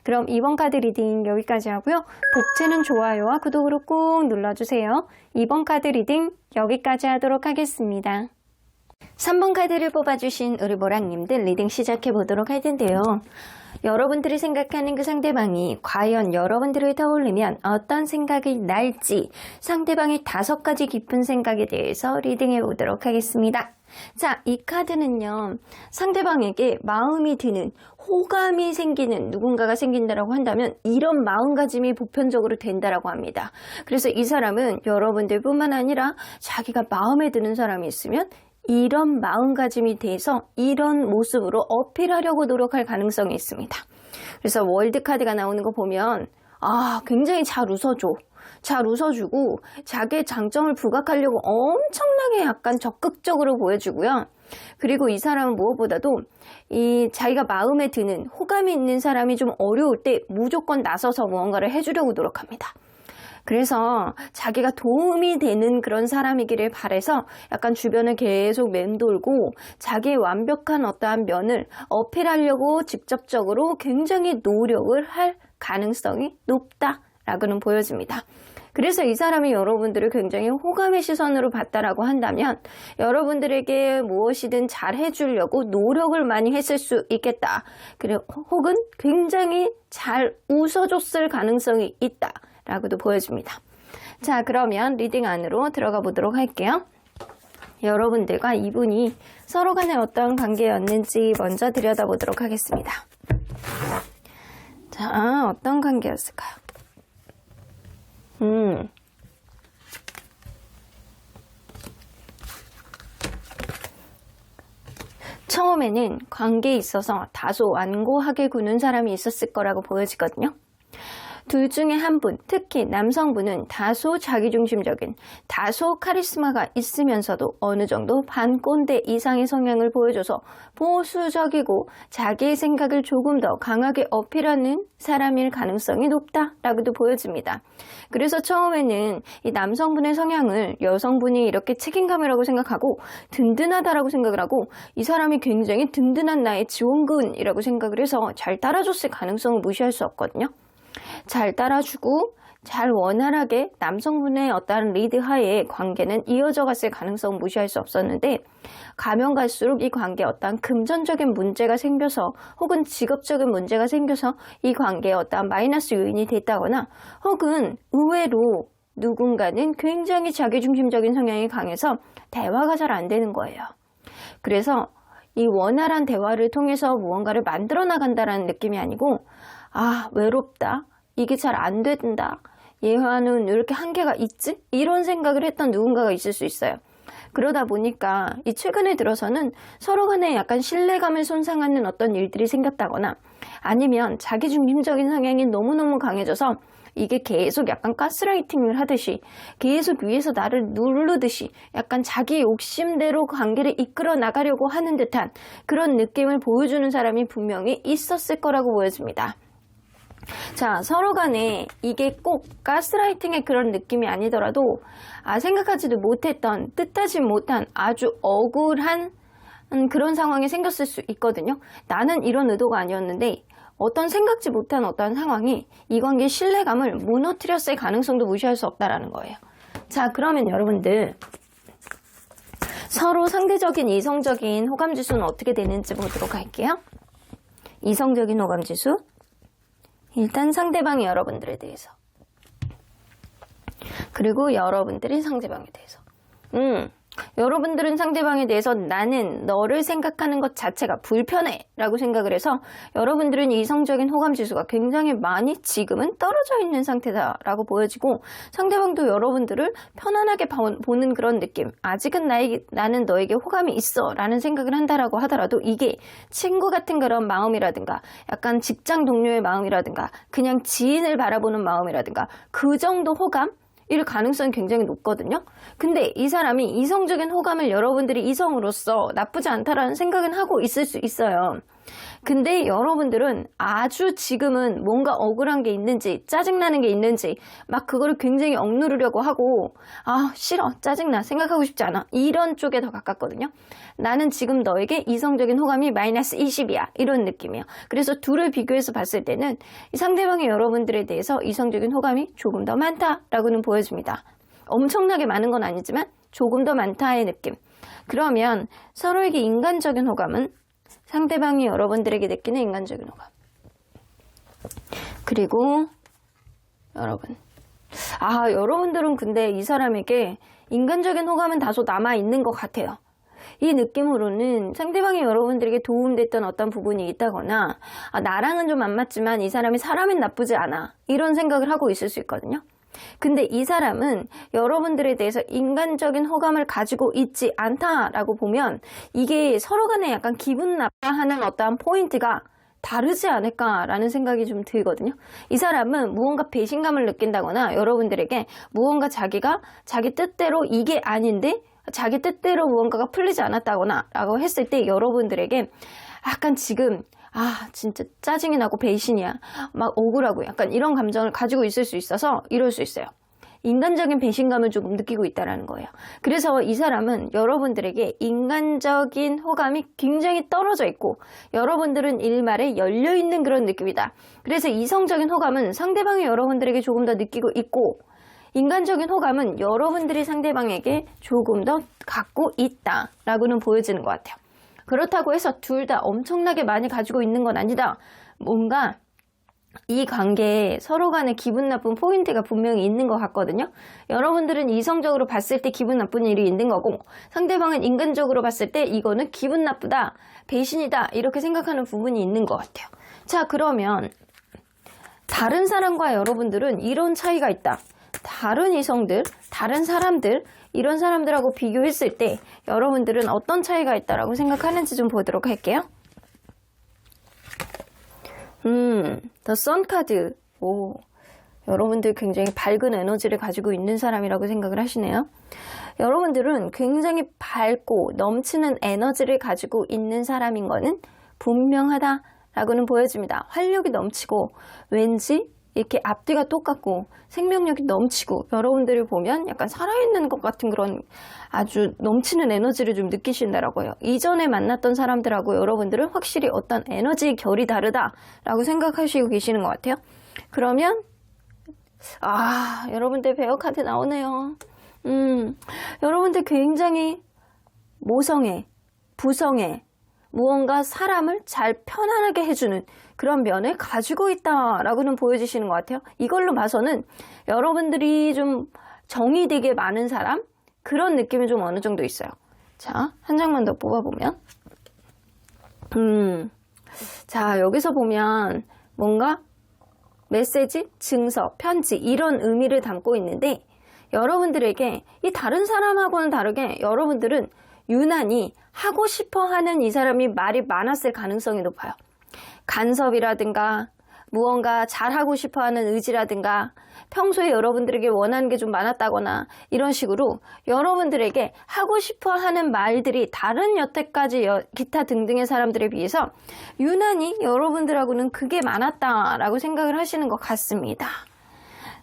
그럼 이번 카드 리딩 여기까지 하고요. 복채는 좋아요와 구독으로 꾹 눌러주세요. 이번 카드 리딩 여기까지 하도록 하겠습니다. 3번 카드를 뽑아주신 우리 보라님들 리딩 시작해 보도록 할 텐데요. 여러분들이 생각하는 그 상대방이 과연 여러분들을 떠올리면 어떤 생각이 날지 상대방의 5가지 깊은 생각에 대해서 리딩해 보도록 하겠습니다. 자, 이 카드는요, 상대방에게 마음이 드는, 호감이 생기는 누군가가 생긴다라고 한다면 이런 마음가짐이 보편적으로 된다라고 합니다. 그래서 이 사람은 여러분들뿐만 아니라 자기가 마음에 드는 사람이 있으면 이런 마음가짐이 돼서 이런 모습으로 어필하려고 노력할 가능성이 있습니다. 그래서 월드카드가 나오는 거 보면 굉장히 잘 웃어줘. 잘 웃어주고 자기의 장점을 부각하려고 엄청나게 약간 적극적으로 보여주고요. 그리고 이 사람은 무엇보다도 자기가 마음에 드는 호감이 있는 사람이 좀 어려울 때 무조건 나서서 무언가를 해주려고 노력합니다. 그래서 자기가 도움이 되는 그런 사람이기를 바라서 약간 주변을 계속 맴돌고 자기의 완벽한 어떠한 면을 어필하려고 직접적으로 굉장히 노력을 할 가능성이 높다라고는 보여집니다. 그래서 이 사람이 여러분들을 굉장히 호감의 시선으로 봤다라고 한다면 여러분들에게 무엇이든 잘 해주려고 노력을 많이 했을 수 있겠다. 그리고 혹은 굉장히 잘 웃어줬을 가능성이 있다. 라고도 보여줍니다. 자, 그러면 리딩 안으로 들어가 보도록 할게요. 여러분들과 이분이 서로 간에 어떤 관계였는지 먼저 들여다보도록 하겠습니다. 자, 어떤 관계였을까요? 처음에는 관계에 있어서 다소 완고하게 구는 사람이 있었을 거라고 보여지거든요. 둘 중에 한 분, 특히 남성분은 다소 자기중심적인, 다소 카리스마가 있으면서도 어느 정도 반꼰대 이상의 성향을 보여줘서 보수적이고 자기의 생각을 조금 더 강하게 어필하는 사람일 가능성이 높다라고도 보여집니다. 그래서 처음에는 이 남성분의 성향을 여성분이 이렇게 책임감이라고 생각하고 든든하다라고 생각을 하고 이 사람이 굉장히 든든한 나의 지원군이라고 생각을 해서 잘 따라줬을 가능성을 무시할 수 없거든요. 잘 따라주고 잘 원활하게 남성분의 어떠한 리드하에 관계는 이어져 갔을 가능성은 무시할 수 없었는데 가면 갈수록 이 관계에 어떠한 금전적인 문제가 생겨서 혹은 직업적인 문제가 생겨서 이 관계에 어떠한 마이너스 요인이 됐다거나 혹은 의외로 누군가는 굉장히 자기중심적인 성향이 강해서 대화가 잘 안 되는 거예요. 그래서 이 원활한 대화를 통해서 무언가를 만들어 나간다라는 느낌이 아니고 외롭다. 이게 잘 안 된다. 얘와는 왜 이렇게 한계가 있지? 이런 생각을 했던 누군가가 있을 수 있어요. 그러다 보니까 이 최근에 들어서는 서로 간에 약간 신뢰감을 손상하는 어떤 일들이 생겼다거나 아니면 자기중심적인 성향이 너무너무 강해져서 이게 계속 약간 가스라이팅을 하듯이 계속 위에서 나를 누르듯이 약간 자기 욕심대로 관계를 이끌어 나가려고 하는 듯한 그런 느낌을 보여주는 사람이 분명히 있었을 거라고 보여집니다. 자, 서로 간에 이게 꼭 가스라이팅의 그런 느낌이 아니더라도 생각하지도 못했던 뜻하지 못한 아주 억울한 그런 상황이 생겼을 수 있거든요. 나는 이런 의도가 아니었는데 어떤 생각지 못한 어떤 상황이 이 관계의 신뢰감을 무너뜨렸을 가능성도 무시할 수 없다라는 거예요. 자, 그러면 여러분들 서로 상대적인 이성적인 호감지수는 어떻게 되는지 보도록 할게요. 이성적인 호감지수. 일단 상대방이 여러분들에 대해서 그리고 여러분들이 상대방에 대해서 여러분들은 상대방에 대해서 나는 너를 생각하는 것 자체가 불편해 라고 생각을 해서 여러분들은 이성적인 호감 지수가 굉장히 많이 지금은 떨어져 있는 상태다 라고 보여지고, 상대방도 여러분들을 편안하게 보는 그런 느낌, 아직은 나는 너에게 호감이 있어 라는 생각을 한다라고 하더라도 이게 친구 같은 그런 마음이라든가 약간 직장 동료의 마음이라든가 그냥 지인을 바라보는 마음이라든가 그 정도 호감? 일 가능성이 굉장히 높거든요. 근데 이 사람이 이성적인 호감을 여러분들이 이성으로서 나쁘지 않다라는 생각은 하고 있을 수 있어요. 근데 여러분들은 아주 지금은 뭔가 억울한 게 있는지 짜증나는 게 있는지 막 그거를 굉장히 억누르려고 하고, 아 싫어, 짜증나, 생각하고 싶지 않아, 이런 쪽에 더 가깝거든요. 나는 지금 너에게 이성적인 호감이 마이너스 20이야 이런 느낌이에요. 그래서 둘을 비교해서 봤을 때는 이 상대방이 여러분들에 대해서 이성적인 호감이 조금 더 많다라고는 보여집니다. 엄청나게 많은 건 아니지만 조금 더 많다의 느낌. 그러면 서로에게 인간적인 호감은 상대방이 여러분들에게 느끼는 인간적인 호감. 그리고 여러분들은 근데 이 사람에게 인간적인 호감은 다소 남아있는 것 같아요. 이 느낌으로는 상대방이 여러분들에게 도움됐던 어떤 부분이 있다거나, 나랑은 좀 안 맞지만 이 사람이 사람은 나쁘지 않아, 이런 생각을 하고 있을 수 있거든요. 근데 이 사람은 여러분들에 대해서 인간적인 호감을 가지고 있지 않다라고 보면 이게 서로 간에 약간 기분 나빠하는 어떠한 포인트가 다르지 않을까라는 생각이 좀 들거든요. 이 사람은 무언가 배신감을 느낀다거나 여러분들에게 무언가 자기가 자기 뜻대로 이게 아닌데 자기 뜻대로 무언가가 풀리지 않았다거나 라고 했을 때 여러분들에게 약간 지금 진짜 짜증이 나고 배신이야, 막 억울하고 약간 이런 감정을 가지고 있을 수 있어서 이럴 수 있어요. 인간적인 배신감을 조금 느끼고 있다는 거예요. 그래서 이 사람은 여러분들에게 인간적인 호감이 굉장히 떨어져 있고 여러분들은 일말에 열려있는 그런 느낌이다. 그래서 이성적인 호감은 상대방이 여러분들에게 조금 더 느끼고 있고, 인간적인 호감은 여러분들이 상대방에게 조금 더 갖고 있다라고는 보여지는 것 같아요. 그렇다고 해서 둘 다 엄청나게 많이 가지고 있는 건 아니다. 뭔가 이 관계에 서로 간에 기분 나쁜 포인트가 분명히 있는 것 같거든요. 여러분들은 이성적으로 봤을 때 기분 나쁜 일이 있는 거고, 상대방은 인간적으로 봤을 때 이거는 기분 나쁘다, 배신이다, 이렇게 생각하는 부분이 있는 것 같아요. 자, 그러면 다른 사람과 여러분들은 이런 차이가 있다. 다른 이성들, 다른 사람들, 이런 사람들하고 비교했을 때 여러분들은 어떤 차이가 있다라고 생각하는지 좀 보도록 할게요. 더 선 카드. 여러분들 굉장히 밝은 에너지를 가지고 있는 사람이라고 생각을 하시네요. 여러분들은 굉장히 밝고 넘치는 에너지를 가지고 있는 사람인 거는 분명하다라고는 보여집니다. 활력이 넘치고 왠지 이렇게 앞뒤가 똑같고 생명력이 넘치고 여러분들을 보면 약간 살아있는 것 같은 그런 아주 넘치는 에너지를 좀 느끼신다라고 해요. 이전에 만났던 사람들하고 여러분들은 확실히 어떤 에너지의 결이 다르다라고 생각하시고 계시는 것 같아요. 그러면 여러분들 베어 카드 나오네요. 여러분들 굉장히 모성애, 부성애, 무언가 사람을 잘 편안하게 해주는 그런 면을 가지고 있다라고는 보여지시는 것 같아요. 이걸로 봐서는 여러분들이 좀 정이 되게 많은 사람, 그런 느낌이 좀 어느 정도 있어요. 자, 한 장만 더 뽑아보면 자, 여기서 보면 뭔가 메시지, 증서, 편지 이런 의미를 담고 있는데, 여러분들에게 이 다른 사람하고는 다르게 여러분들은 유난히 하고 싶어하는 이 사람이 말이 많았을 가능성이 높아요. 간섭이라든가 무언가 잘하고 싶어하는 의지라든가 평소에 여러분들에게 원하는 게 좀 많았다거나 이런 식으로 여러분들에게 하고 싶어하는 말들이 다른 여태까지 기타 등등의 사람들에 비해서 유난히 여러분들하고는 그게 많았다라고 생각을 하시는 것 같습니다.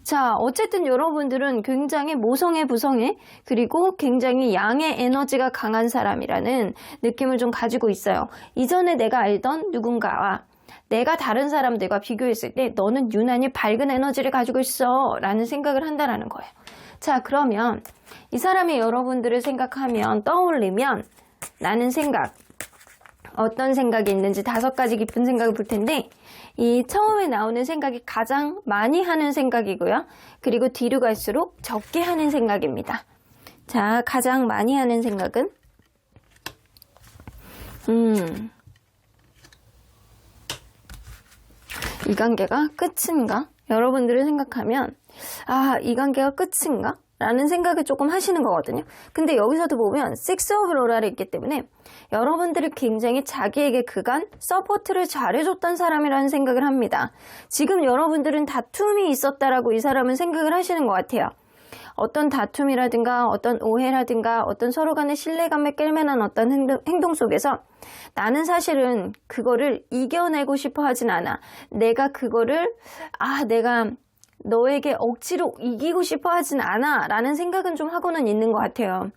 자, 어쨌든 여러분들은 굉장히 모성애, 부성애, 그리고 굉장히 양의 에너지가 강한 사람이라는 느낌을 좀 가지고 있어요. 이전에 내가 알던 누군가와 내가 다른 사람들과 비교했을 때 너는 유난히 밝은 에너지를 가지고 있어 라는 생각을 한다는 거예요. 자, 그러면 이 사람이 여러분들을 생각하면 떠올리면 나는 생각, 어떤 생각이 있는지 5가지 깊은 생각을 볼 텐데, 이 처음에 나오는 생각이 가장 많이 하는 생각이고요. 그리고 뒤로 갈수록 적게 하는 생각입니다. 자, 가장 많이 하는 생각은 이 관계가 끝인가? 여러분들을 생각하면 이 관계가 끝인가? 라는 생각을 조금 하시는 거거든요. 근데 여기서도 보면 식스 오브 로라를 있기 때문에 여러분들이 굉장히 자기에게 그간 서포트를 잘해줬던 사람이라는 생각을 합니다. 지금 여러분들은 다툼이 있었다라고 이 사람은 생각을 하시는 것 같아요. 어떤 다툼이라든가 어떤 오해라든가 어떤 서로 간의 신뢰감을 깰만한 어떤 행동 속에서 나는 사실은 그거를 이겨내고 싶어 하진 않아. 내가 그거를 내가 너에게 억지로 이기고 싶어 하진 않아 라는 생각은 좀 하고는 있는 것 같아요.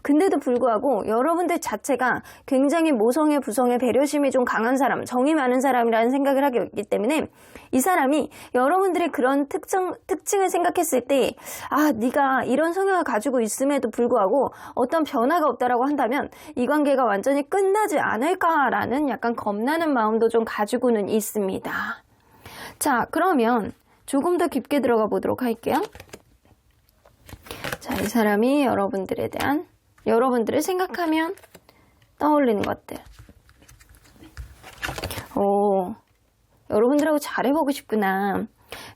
근데도 불구하고 여러분들 자체가 굉장히 모성애 부성애 배려심이 좀 강한 사람, 정이 많은 사람이라는 생각을 하기 있기 때문에 이 사람이 여러분들의 그런 특징을 생각했을 때 네가 이런 성향을 가지고 있음에도 불구하고 어떤 변화가 없다라고 한다면 이 관계가 완전히 끝나지 않을까라는 약간 겁나는 마음도 좀 가지고는 있습니다. 자, 그러면 조금 더 깊게 들어가 보도록 할게요. 자, 이 사람이 여러분들을 생각하면 떠올리는 것들. 여러분들하고 잘해보고 싶구나.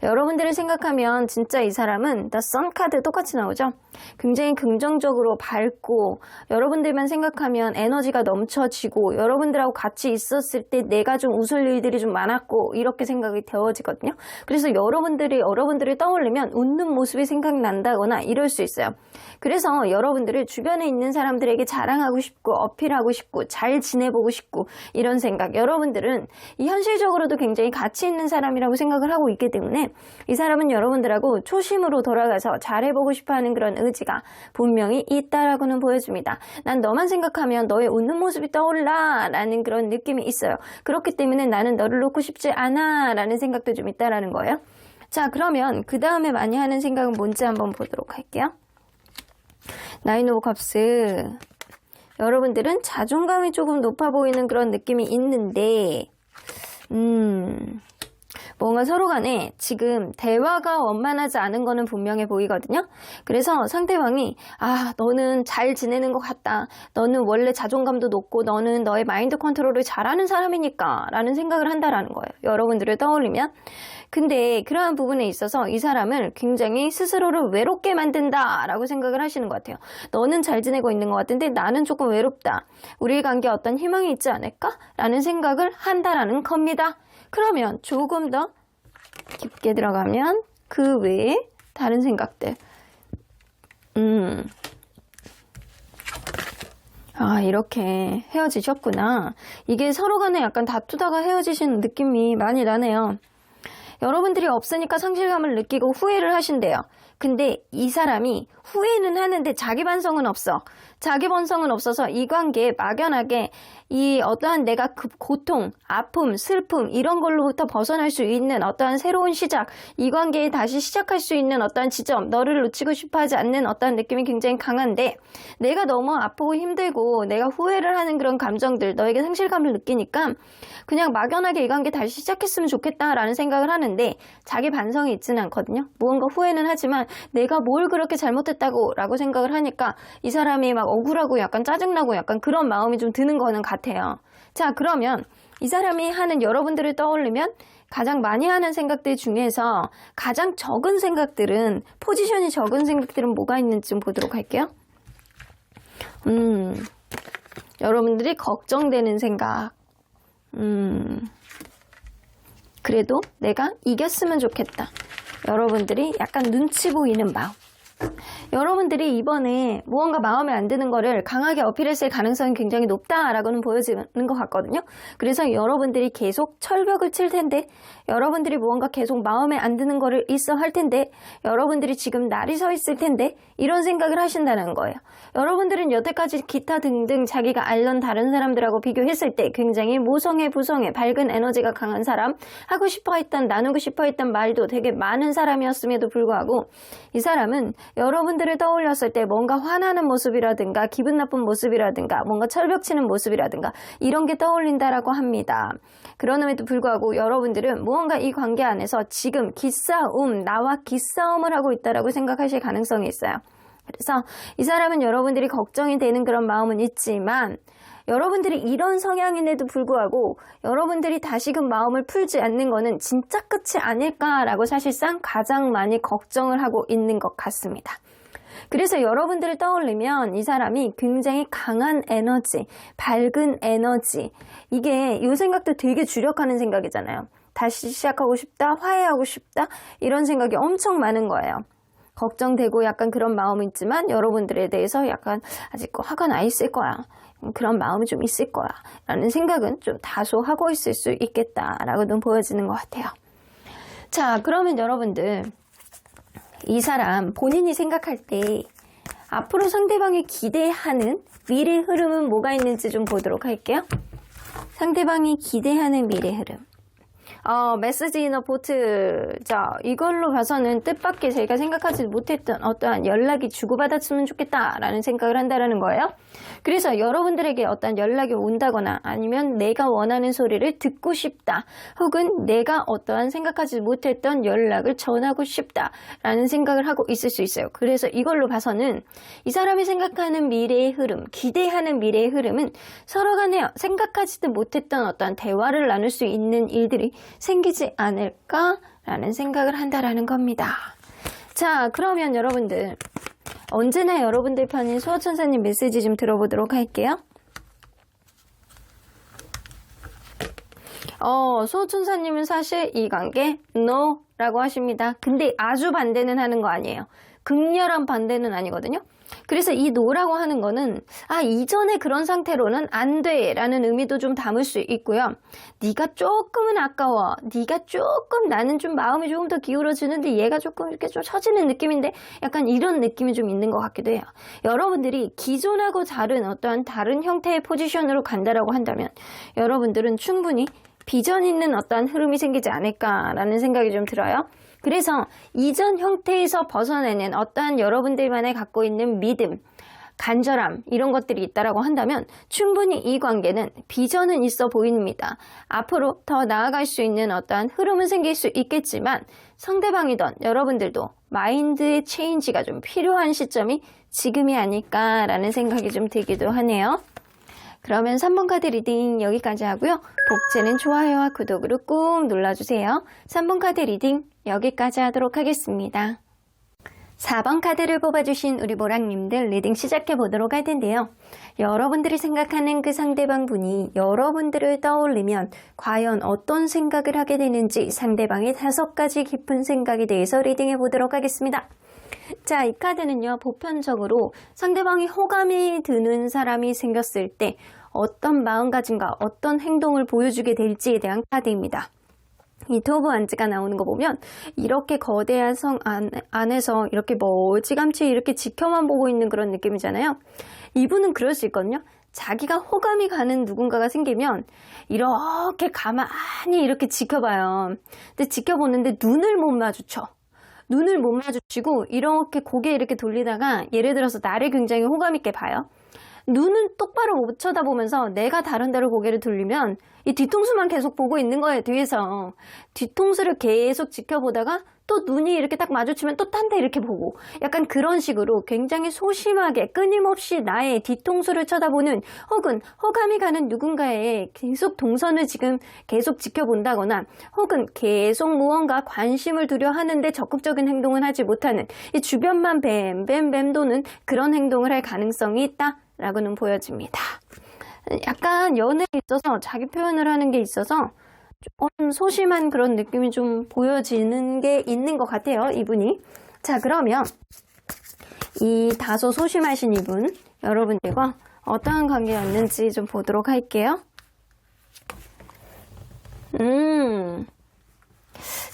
여러분들을 생각하면 진짜 이 사람은 다 선 카드 똑같이 나오죠. 굉장히 긍정적으로 밝고 여러분들만 생각하면 에너지가 넘쳐지고 여러분들하고 같이 있었을 때 내가 좀 웃을 일들이 좀 많았고 이렇게 생각이 되어지거든요. 그래서 여러분들을 떠올리면 웃는 모습이 생각난다거나 이럴 수 있어요. 그래서 여러분들을 주변에 있는 사람들에게 자랑하고 싶고 어필하고 싶고 잘 지내보고 싶고 이런 생각. 여러분들은 이 현실적으로도 굉장히 가치 있는 사람이라고 생각을 하고 있기 때문에 이 사람은 여러분들하고 초심으로 돌아가서 잘해보고 싶어하는 그런 의지가 분명히 있다라고는 보여줍니다. 난 너만 생각하면 너의 웃는 모습이 떠올라 라는 그런 느낌이 있어요. 그렇기 때문에 나는 너를 놓고 싶지 않아 라는 생각도 좀 있다라는 거예요. 자, 그러면 그 다음에 많이 하는 생각은 뭔지 한번 보도록 할게요. 나인 오브 컵스. 여러분들은 자존감이 조금 높아 보이는 그런 느낌이 있는데 뭔가 서로 간에 지금 대화가 원만하지 않은 거는 분명해 보이거든요. 그래서 상대방이 너는 잘 지내는 것 같다. 너는 원래 자존감도 높고 너는 너의 마인드 컨트롤을 잘하는 사람이니까 라는 생각을 한다라는 거예요. 여러분들을 떠올리면. 근데 그러한 부분에 있어서 이 사람을 굉장히 스스로를 외롭게 만든다 라고 생각을 하시는 것 같아요. 너는 잘 지내고 있는 것 같은데 나는 조금 외롭다. 우리 관계에 어떤 희망이 있지 않을까? 라는 생각을 한다라는 겁니다. 그러면 조금 더 깊게 들어가면 그 외에 다른 생각들. 이렇게 헤어지셨구나. 이게 서로 간에 약간 다투다가 헤어지신 느낌이 많이 나네요. 여러분들이 없으니까 상실감을 느끼고 후회를 하신대요. 근데 이 사람이 후회는 하는데 자기 반성은 없어. 자기 반성은 없어서 이 관계에 막연하게 이 어떠한 내가 그 고통, 아픔, 슬픔 이런 걸로부터 벗어날 수 있는 어떠한 새로운 시작, 이 관계에 다시 시작할 수 있는 어떠한 지점, 너를 놓치고 싶어 하지 않는 어떠한 느낌이 굉장히 강한데 내가 너무 아프고 힘들고 내가 후회를 하는 그런 감정들, 너에게 상실감을 느끼니까 그냥 막연하게 이 관계 다시 시작했으면 좋겠다라는 생각을 하는데 자기 반성이 있지는 않거든요. 무언가 후회는 하지만 내가 뭘 그렇게 잘못했다고 라고 생각을 하니까 이 사람이 막 억울하고 약간 짜증나고 약간 그런 마음이 좀 드는 거는 같아요. 자, 그러면 이 사람이 하는 여러분들을 떠올리면 가장 많이 하는 생각들 중에서 가장 적은 생각들은 포지션이 적은 생각들은 뭐가 있는지 좀 보도록 할게요. 여러분들이 걱정되는 생각. 그래도 내가 이겼으면 좋겠다. 여러분들이 약간 눈치 보이는 마음. 여러분들이 이번에 무언가 마음에 안 드는 거를 강하게 어필했을 가능성이 굉장히 높다라고는 보여지는 것 같거든요. 그래서 여러분들이 계속 철벽을 칠 텐데, 여러분들이 무언가 계속 마음에 안 드는 거를 있어 할 텐데, 여러분들이 지금 날이 서 있을 텐데 이런 생각을 하신다는 거예요. 여러분들은 여태까지 기타 등등 자기가 알던 다른 사람들하고 비교했을 때 굉장히 모성애 부성애 밝은 에너지가 강한 사람, 하고 싶어 했던 나누고 싶어 했던 말도 되게 많은 사람이었음에도 불구하고 이 사람은 여러분들을 떠올렸을 때 뭔가 화나는 모습이라든가 기분 나쁜 모습이라든가 뭔가 철벽치는 모습이라든가 이런 게 떠올린다라고 합니다. 그럼에도 불구하고 여러분들은 무언가 이 관계 안에서 지금 기싸움, 나와 기싸움을 하고 있다라고 생각하실 가능성이 있어요. 그래서 이 사람은 여러분들이 걱정이 되는 그런 마음은 있지만 여러분들이 이런 성향인데도 불구하고 여러분들이 다시금 마음을 풀지 않는 거는 진짜 끝이 아닐까라고 사실상 가장 많이 걱정을 하고 있는 것 같습니다. 그래서 여러분들을 떠올리면 이 사람이 굉장히 강한 에너지, 밝은 에너지, 이게 이 생각도 되게 주력하는 생각이잖아요. 다시 시작하고 싶다, 화해하고 싶다, 이런 생각이 엄청 많은 거예요. 걱정되고 약간 그런 마음이 있지만 여러분들에 대해서 약간 아직 화가 나 있을 거야, 그런 마음이 좀 있을 거야 라는 생각은 좀 다소 하고 있을 수 있겠다라고도 보여지는 것 같아요. 자, 그러면 여러분들 이 사람 본인이 생각할 때 앞으로 상대방이 기대하는 미래 흐름은 뭐가 있는지 좀 보도록 할게요. 상대방이 기대하는 미래 흐름. 메시지 이너 보트. 자, 이걸로 봐서는 뜻밖의 제가 생각하지 못했던 어떠한 연락이 주고받았으면 좋겠다라는 생각을 한다는 거예요. 그래서 여러분들에게 어떤 연락이 온다거나 아니면 내가 원하는 소리를 듣고 싶다, 혹은 내가 어떠한 생각하지 못했던 연락을 전하고 싶다라는 생각을 하고 있을 수 있어요. 그래서 이걸로 봐서는 이 사람이 생각하는 미래의 흐름, 기대하는 미래의 흐름은 서로 간에 생각하지도 못했던 어떠한 대화를 나눌 수 있는 일들이 생기지 않을까라는 생각을 한다라는 겁니다. 자, 그러면 여러분들 언제나 여러분들 편인 수호천사님 메시지 좀 들어보도록 할게요. 수호천사님은 사실 이 관계 NO 라고 하십니다. 근데 아주 반대는 하는 거 아니에요. 극렬한 반대는 아니거든요. 그래서 이 노라고 하는 거는 이전에 그런 상태로는 안 돼 라는 의미도 좀 담을 수 있고요. 네가 조금은 아까워, 네가 조금, 나는 좀 마음이 조금 더 기울어지는데 얘가 조금 이렇게 좀 처지는 느낌인데, 약간 이런 느낌이 좀 있는 것 같기도 해요. 여러분들이 기존하고 다른 어떠한 다른 형태의 포지션으로 간다라고 한다면 여러분들은 충분히 비전 있는 어떠한 흐름이 생기지 않을까라는 생각이 좀 들어요. 그래서 이전 형태에서 벗어내는 어떠한 여러분들만의 갖고 있는 믿음, 간절함, 이런 것들이 있다라고 한다면 충분히 이 관계는 비전은 있어 보입니다. 앞으로 더 나아갈 수 있는 어떠한 흐름은 생길 수 있겠지만 상대방이던 여러분들도 마인드의 체인지가 좀 필요한 시점이 지금이 아닐까라는 생각이 좀 들기도 하네요. 그러면 3번 카드 리딩 여기까지 하고요. 복제는 좋아요와 구독으로 꾹 눌러주세요. 3번 카드 리딩 여기까지 하도록 하겠습니다. 4번 카드를 뽑아주신 우리 보랑님들 리딩 시작해 보도록 할 텐데요. 여러분들이 생각하는 그 상대방 분이 여러분들을 떠올리면 과연 어떤 생각을 하게 되는지 상대방의 5가지 깊은 생각에 대해서 리딩해 보도록 하겠습니다. 자, 이 카드는요, 보편적으로 상대방이 호감이 드는 사람이 생겼을 때 어떤 마음가짐과 어떤 행동을 보여주게 될지에 대한 카드입니다. 이 투 오브 완즈가 나오는 거 보면 이렇게 거대한 성 안에서 이렇게 멀찌감치 이렇게 지켜만 보고 있는 그런 느낌이잖아요. 이분은 그럴 수 있거든요. 자기가 호감이 가는 누군가가 생기면 이렇게 가만히 이렇게 지켜봐요. 근데 지켜보는데 눈을 못 마주쳐. 눈을 못 마주치고 이렇게 고개 이렇게 돌리다가 예를 들어서 나를 굉장히 호감 있게 봐요. 눈은 똑바로 못 쳐다보면서 내가 다른 데로 고개를 돌리면 이 뒤통수만 계속 보고 있는 거예요, 뒤에서. 뒤통수를 계속 지켜보다가 또 눈이 이렇게 딱 마주치면 또 딴 데 이렇게 보고, 약간 그런 식으로 굉장히 소심하게 끊임없이 나의 뒤통수를 쳐다보는, 혹은 호감이 가는 누군가의 계속 동선을 지금 계속 지켜본다거나, 혹은 계속 무언가 관심을 두려 하는데 적극적인 행동은 하지 못하는, 이 주변만 뱀 도는 그런 행동을 할 가능성이 있다 라고는 보여집니다. 약간 연애에 있어서 자기 표현을 하는 게 있어서 좀 소심한 그런 느낌이 좀 보여지는 게 있는 것 같아요, 이분이. 자, 그러면 이 다소 소심하신 이분, 여러분들과 어떠한 관계였는지 좀 보도록 할게요.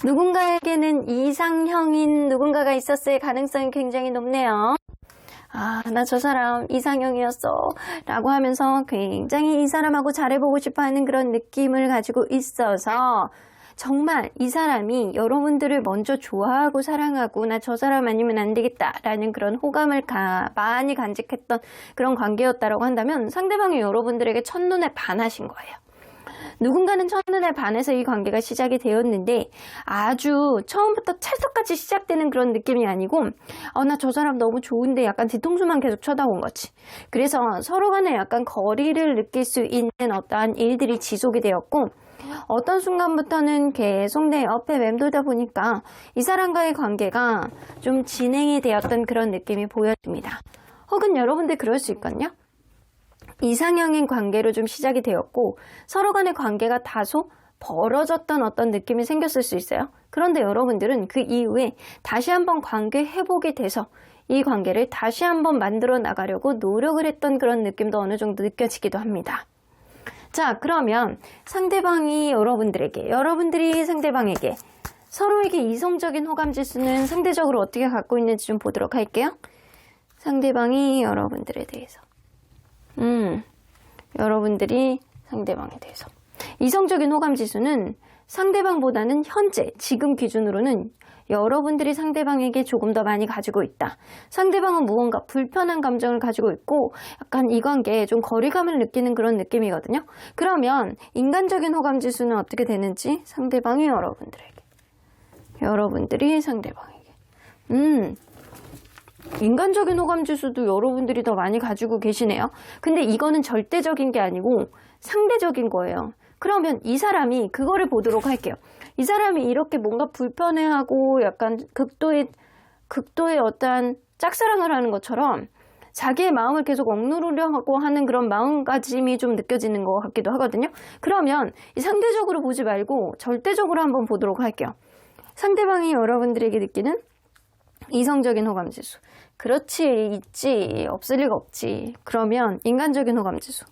누군가에게는 이상형인 누군가가 있었을 가능성이 굉장히 높네요. 나 저 사람 이상형이었어 라고 하면서 굉장히 이 사람하고 잘해보고 싶어 하는 그런 느낌을 가지고 있어서 정말 이 사람이 여러분들을 먼저 좋아하고 사랑하고 나 저 사람 아니면 안 되겠다 라는 그런 호감을 많이 간직했던 그런 관계였다라고 한다면 상대방이 여러분들에게 첫눈에 반하신 거예요. 누군가는 첫눈에 반해서 이 관계가 시작이 되었는데 아주 처음부터 찰떡같이 시작되는 그런 느낌이 아니고 나 저 사람 너무 좋은데 약간 뒤통수만 계속 쳐다본 거지. 그래서 서로 간에 약간 거리를 느낄 수 있는 어떠한 일들이 지속이 되었고 어떤 순간부터는 계속 내 옆에 맴돌다 보니까 이 사람과의 관계가 좀 진행이 되었던 그런 느낌이 보여집니다. 혹은 여러분들 그럴 수 있거든요. 이상형인 관계로 좀 시작이 되었고 서로 간의 관계가 다소 벌어졌던 어떤 느낌이 생겼을 수 있어요. 그런데 여러분들은 그 이후에 다시 한번 관계 회복이 돼서 이 관계를 다시 한번 만들어 나가려고 노력을 했던 그런 느낌도 어느 정도 느껴지기도 합니다. 자, 그러면 상대방이 여러분들이 상대방에게 서로에게 이성적인 호감 지수는 상대적으로 어떻게 갖고 있는지 좀 보도록 할게요. 상대방이 여러분들에 대해서 여러분들이 상대방에 대해서 이성적인 호감 지수는 상대방보다는 현재 지금 기준으로는 여러분들이 상대방에게 조금 더 많이 가지고 있다. 상대방은 무언가 불편한 감정을 가지고 있고 약간 이 관계에 좀 거리감을 느끼는 그런 느낌이거든요. 그러면 인간적인 호감 지수는 어떻게 되는지 상대방이 여러분들이 상대방에게 인간적인 호감 지수도 여러분들이 더 많이 가지고 계시네요. 근데 이거는 절대적인 게 아니고 상대적인 거예요. 그러면 이 사람이 그거를 보도록 할게요. 이 사람이 이렇게 뭔가 불편해하고 약간 극도의 어떠한 짝사랑을 하는 것처럼 자기의 마음을 계속 억누르려 하고 하는 그런 마음가짐이 좀 느껴지는 것 같기도 하거든요. 그러면 이 상대적으로 보지 말고 절대적으로 한번 보도록 할게요. 상대방이 여러분들에게 느끼는 이성적인 호감지수. 그렇지, 있지. 없을 리가 없지. 그러면 인간적인 호감지수.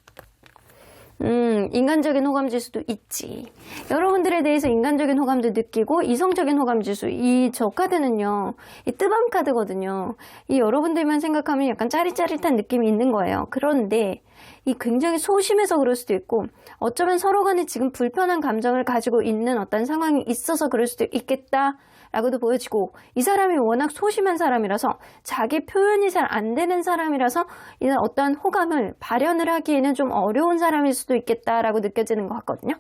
인간적인 호감지수도 있지. 여러분들에 대해서 인간적인 호감도 느끼고 이성적인 호감지수. 저 카드는요, 이 뜨밤 카드거든요. 이 여러분들만 생각하면 약간 짜릿짜릿한 느낌이 있는 거예요. 그런데 이 굉장히 소심해서 그럴 수도 있고 어쩌면 서로 간에 지금 불편한 감정을 가지고 있는 어떤 상황이 있어서 그럴 수도 있겠다 라고도 보여지고 이 사람이 워낙 소심한 사람이라서 자기 표현이 잘 안 되는 사람이라서 이런 어떠한 호감을 발현을 하기에는 좀 어려운 사람일 수도 있겠다라고 느껴지는 것 같거든요.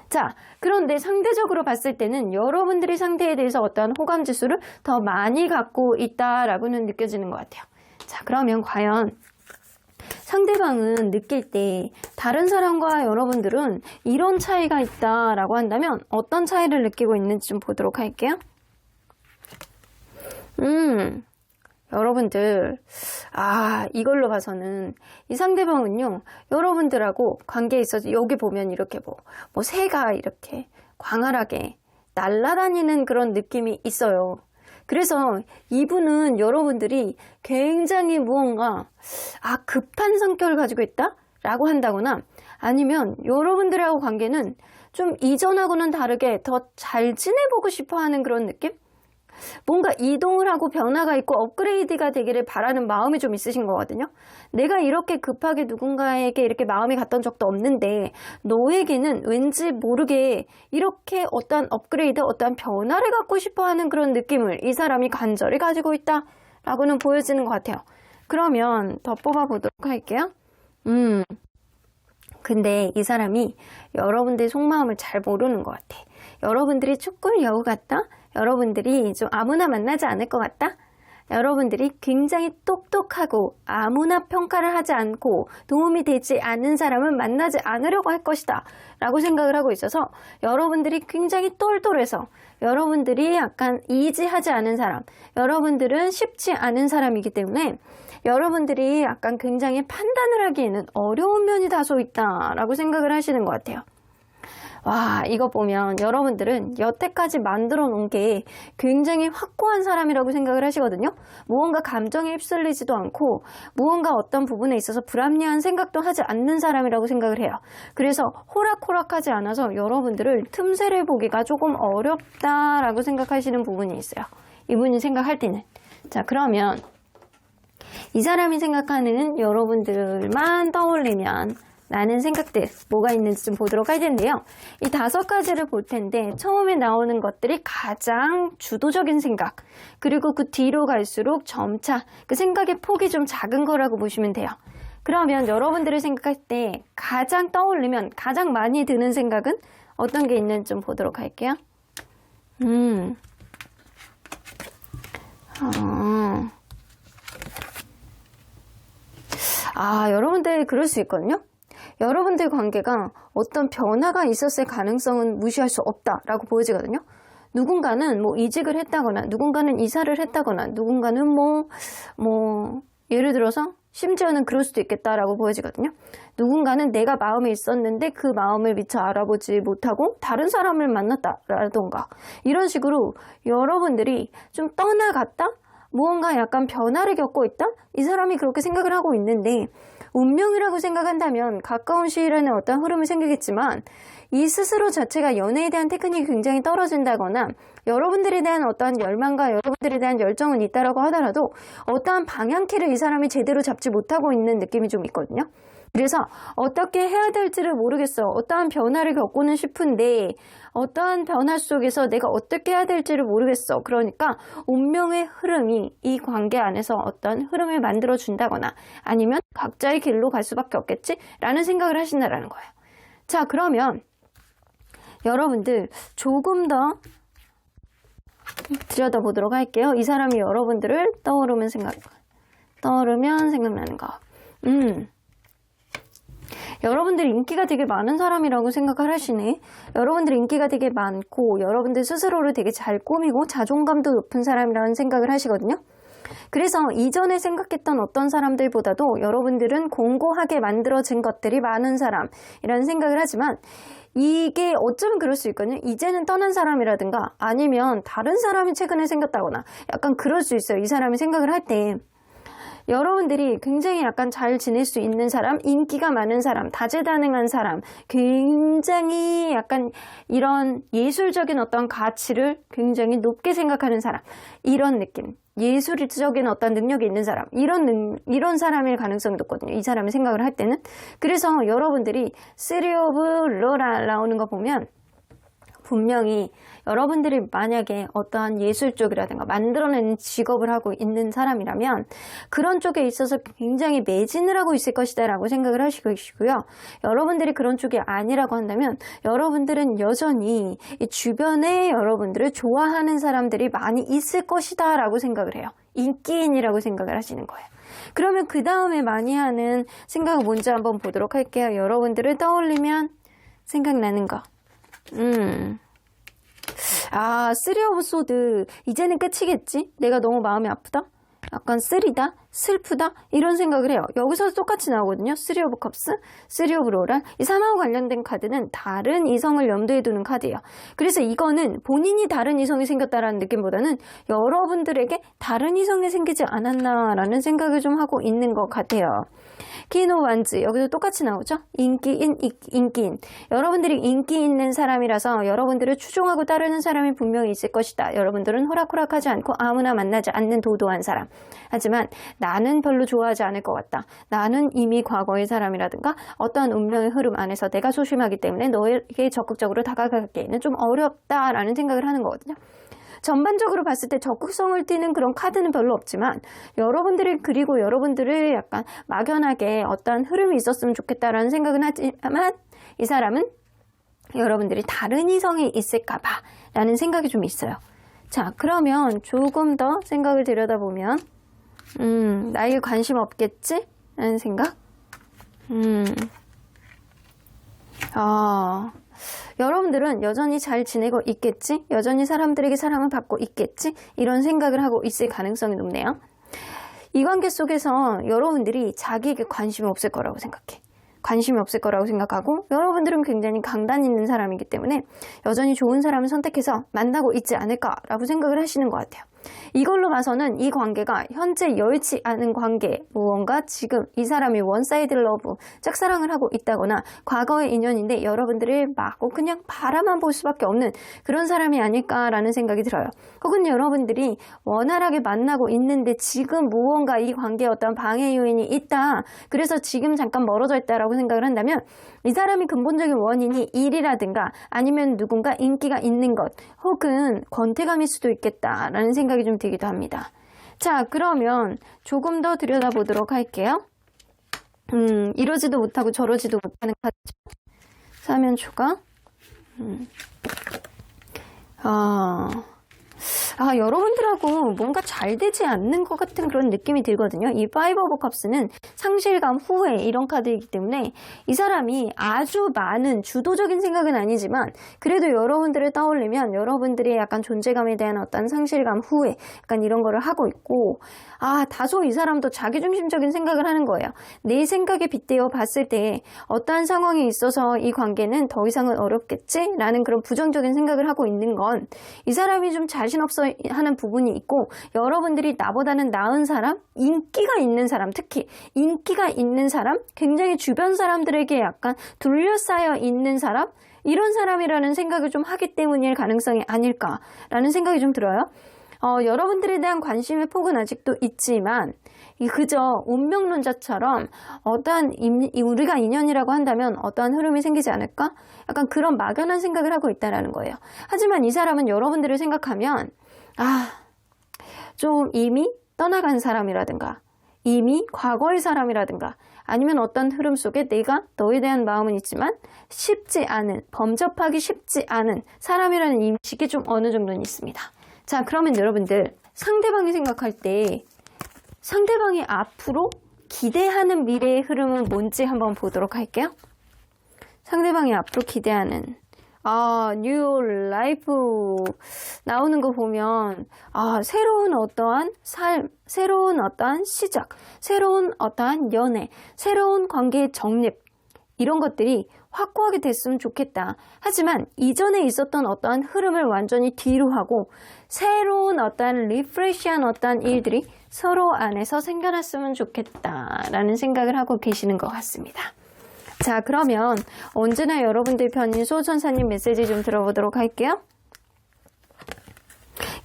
자, 그런데 상대적으로 봤을 때는 여러분들이 상대에 대해서 어떠한 호감 지수를 더 많이 갖고 있다라고는 느껴지는 것 같아요. 자, 그러면 과연 상대방은 느낄 때 다른 사람과 여러분들은 이런 차이가 있다라고 한다면 어떤 차이를 느끼고 있는지 좀 보도록 할게요. 여러분들, 이걸로 봐서는 이 상대방은요, 여러분들하고 관계에 있어서 여기 보면 이렇게 뭐 새가 이렇게 광활하게 날아다니는 그런 느낌이 있어요. 그래서 이분은 여러분들이 굉장히 무언가 급한 성격을 가지고 있다? 라고 한다거나 아니면 여러분들하고 관계는 좀 이전하고는 다르게 더 잘 지내보고 싶어 하는 그런 느낌? 뭔가 이동을 하고 변화가 있고 업그레이드가 되기를 바라는 마음이 좀 있으신 거거든요. 내가 이렇게 급하게 누군가에게 이렇게 마음이 갔던 적도 없는데 너에게는 왠지 모르게 이렇게 어떠한 업그레이드, 어떠한 변화를 갖고 싶어하는 그런 느낌을 이 사람이 간절히 가지고 있다라고는 보여지는 것 같아요. 그러면 더 뽑아보도록 할게요. 근데 이 사람이 여러분들의 속마음을 잘 모르는 것 같아. 여러분들이 조금 여우 같다? 여러분들이 좀 아무나 만나지 않을 것 같다? 여러분들이 굉장히 똑똑하고 아무나 평가를 하지 않고 도움이 되지 않는 사람은 만나지 않으려고 할 것이다 라고 생각을 하고 있어서 여러분들이 굉장히 똘똘해서 여러분들이 약간 이지하지 않은 사람, 여러분들은 쉽지 않은 사람이기 때문에 여러분들이 약간 굉장히 판단을 하기에는 어려운 면이 다소 있다라고 생각을 하시는 것 같아요. 와, 이거 보면 여러분들은 여태까지 만들어 놓은 게 굉장히 확고한 사람이라고 생각을 하시거든요. 무언가 감정에 휩쓸리지도 않고 무언가 어떤 부분에 있어서 불합리한 생각도 하지 않는 사람이라고 생각을 해요. 그래서 호락호락하지 않아서 여러분들을 틈새를 보기가 조금 어렵다라고 생각하시는 부분이 있어요. 이분이 생각할 때는. 자, 그러면 이 사람이 생각하는 여러분들만 떠올리면 라는 생각들 뭐가 있는지 좀 보도록 할 텐데요. 이 5가지를 볼 텐데 처음에 나오는 것들이 가장 주도적인 생각, 그리고 그 뒤로 갈수록 점차 그 생각의 폭이 좀 작은 거라고 보시면 돼요. 그러면 여러분들이 생각할 때 가장 떠올리면 가장 많이 드는 생각은 어떤 게 있는지 좀 보도록 할게요. 여러분들 그럴 수 있거든요. 여러분들 관계가 어떤 변화가 있었을 가능성은 무시할 수 없다라고 보여지거든요. 누군가는 뭐 이직을 했다거나, 누군가는 이사를 했다거나, 누군가는 예를 들어서 심지어는 그럴 수도 있겠다라고 보여지거든요. 누군가는 내가 마음에 있었는데 그 마음을 미처 알아보지 못하고 다른 사람을 만났다라던가 이런 식으로 여러분들이 좀 떠나갔다? 무언가 약간 변화를 겪고 있다? 이 사람이 그렇게 생각을 하고 있는데 운명이라고 생각한다면 가까운 시일에는 어떤 흐름이 생기겠지만 이 스스로 자체가 연애에 대한 테크닉이 굉장히 떨어진다거나 여러분들에 대한 어떠한 열망과 여러분들에 대한 열정은 있다라고 하더라도 어떠한 방향키를 이 사람이 제대로 잡지 못하고 있는 느낌이 좀 있거든요. 그래서 어떻게 해야 될지를 모르겠어. 어떠한 변화를 겪고는 싶은데 어떠한 변화 속에서 내가 어떻게 해야 될지를 모르겠어. 그러니까 운명의 흐름이 이 관계 안에서 어떤 흐름을 만들어준다거나 아니면 각자의 길로 갈 수밖에 없겠지? 라는 생각을 하신다라는 거예요. 자, 그러면 여러분들 조금 더 들여다보도록 할게요. 이 사람이 여러분들을 떠오르면 생각나는 거. 여러분들이 인기가 되게 많은 사람이라고 생각을 하시네. 여러분들이 인기가 되게 많고 여러분들 스스로를 되게 잘 꾸미고 자존감도 높은 사람이라는 생각을 하시거든요. 그래서 이전에 생각했던 어떤 사람들보다도 여러분들은 공고하게 만들어진 것들이 많은 사람이라는 생각을 하지만 이게 어쩌면 그럴 수 있거든요. 이제는 떠난 사람이라든가 아니면 다른 사람이 최근에 생겼다거나 약간 그럴 수 있어요. 이 사람이 생각을 할 때. 여러분들이 굉장히 약간 잘 지낼 수 있는 사람, 인기가 많은 사람, 다재다능한 사람, 굉장히 약간 이런 예술적인 어떤 가치를 굉장히 높게 생각하는 사람, 이런 느낌. 예술적인 어떤 능력이 있는 사람, 이런 사람일 가능성이 높거든요. 이 사람의 생각을 할 때는. 그래서 여러분들이 Three of Lora 나오는 거 보면 분명히 여러분들이 만약에 어떠한 예술 쪽이라든가 만들어내는 직업을 하고 있는 사람이라면 그런 쪽에 있어서 굉장히 매진을 하고 있을 것이다 라고 생각을 하시고 계시고요. 여러분들이 그런 쪽이 아니라고 한다면 여러분들은 여전히 이 주변에 여러분들을 좋아하는 사람들이 많이 있을 것이다 라고 생각을 해요. 인기인이라고 생각을 하시는 거예요. 그러면 그 다음에 많이 하는 생각은 뭔지 한번 보도록 할게요. 여러분들을 떠올리면 생각나는 거. 쓰리 오브 소드 이제는 끝이겠지? 내가 너무 마음이 아프다? 약간 쓰리다? 슬프다? 이런 생각을 해요. 여기서 똑같이 나오거든요. 쓰리 오브 컵스, 쓰리 오브 로랄. 이 3하고 관련된 카드는 다른 이성을 염두에 두는 카드예요. 그래서 이거는 본인이 다른 이성이 생겼다라는 느낌보다는 여러분들에게 다른 이성이 생기지 않았나라는 생각을 좀 하고 있는 것 같아요. 퀸 오브 완즈 여기도 똑같이 나오죠. 인기인. 여러분들이 인기 있는 사람이라서 여러분들을 추종하고 따르는 사람이 분명히 있을 것이다. 여러분들은 호락호락하지 않고 아무나 만나지 않는 도도한 사람. 하지만 나는 별로 좋아하지 않을 것 같다. 나는 이미 과거의 사람이라든가 어떠한 운명의 흐름 안에서 내가 소심하기 때문에 너에게 적극적으로 다가가기에는 좀 어렵다라는 생각을 하는 거거든요. 전반적으로 봤을 때 적극성을 띠는 그런 카드는 별로 없지만 여러분들을 그리고 여러분들을 약간 막연하게 어떠한 흐름이 있었으면 좋겠다라는 생각은 하지만 이 사람은 여러분들이 다른 이성이 있을까봐 라는 생각이 좀 있어요. 자, 그러면 조금 더 생각을 들여다보면 나에게 관심 없겠지? 라는 생각? 여러분들은 여전히 잘 지내고 있겠지? 여전히 사람들에게 사랑을 받고 있겠지? 이런 생각을 하고 있을 가능성이 높네요. 이 관계 속에서 여러분들이 자기에게 관심이 없을 거라고 생각해. 관심이 없을 거라고 생각하고 여러분들은 굉장히 강단 있는 사람이기 때문에 여전히 좋은 사람을 선택해서 만나고 있지 않을까라고 생각을 하시는 것 같아요. 이걸로 봐서는 이 관계가 현재 여의치 않은 관계, 무언가 지금 이 사람이 원사이드 러브, 짝사랑을 하고 있다거나 과거의 인연인데 여러분들을 마구 그냥 바라만 볼 수밖에 없는 그런 사람이 아닐까라는 생각이 들어요. 혹은 여러분들이 원활하게 만나고 있는데 지금 무언가 이 관계에 어떤 방해 요인이 있다. 그래서 지금 잠깐 멀어져 있다라고 생각을 한다면 이 사람이 근본적인 원인이 일이라든가 아니면 누군가 인기가 있는 것 혹은 권태감일 수도 있겠다라는 생각이 좀 들기도 합니다. 자, 그러면 조금 더 들여다보도록 할게요. 이러지도 못하고 저러지도 못하는 카드죠. 사면 초가. 여러분들하고 뭔가 잘 되지 않는 것 같은 그런 느낌이 들거든요. 이 파이브 오브 컵스는 상실감, 후회 이런 카드이기 때문에 이 사람이 아주 많은 주도적인 생각은 아니지만 그래도 여러분들을 떠올리면 여러분들의 약간 존재감에 대한 어떤 상실감, 후회 약간 이런 거를 하고 있고 다소 이 사람도 자기중심적인 생각을 하는 거예요. 내 생각에 빗대어 봤을 때 어떠한 상황이 있어서 이 관계는 더 이상은 어렵겠지? 라는 그런 부정적인 생각을 하고 있는 건 이 사람이 좀 자신 없어 하는 부분이 있고 여러분들이 나보다는 나은 사람, 인기가 있는 사람, 특히 인기가 있는 사람, 굉장히 주변 사람들에게 약간 둘러싸여 있는 사람, 이런 사람이라는 생각을 좀 하기 때문일 가능성이 아닐까라는 생각이 좀 들어요. 여러분들에 대한 관심의 폭은 아직도 있지만 그저 운명론자처럼 어떠한 우리가 인연이라고 한다면 어떠한 흐름이 생기지 않을까? 약간 그런 막연한 생각을 하고 있다라는 거예요. 하지만 이 사람은 여러분들을 생각하면 좀 이미 떠나간 사람이라든가 이미 과거의 사람이라든가 아니면 어떤 흐름 속에 내가 너에 대한 마음은 있지만 쉽지 않은, 범접하기 쉽지 않은 사람이라는 인식이 좀 어느 정도는 있습니다. 자, 그러면 여러분들 상대방이 생각할 때 상대방이 앞으로 기대하는 미래의 흐름은 뭔지 한번 보도록 할게요. 상대방이 앞으로 기대하는 뉴 라이프 나오는 거 보면 새로운 어떠한 삶, 새로운 어떠한 시작, 새로운 어떠한 연애, 새로운 관계의 정립 이런 것들이 확고하게 됐으면 좋겠다. 하지만 이전에 있었던 어떠한 흐름을 완전히 뒤로 하고 새로운 어떠한 리프레시한 어떠한 일들이 서로 안에서 생겨났으면 좋겠다라는 생각을 하고 계시는 것 같습니다. 자, 그러면 언제나 여러분들 편인 소천사님 메시지 좀 들어보도록 할게요.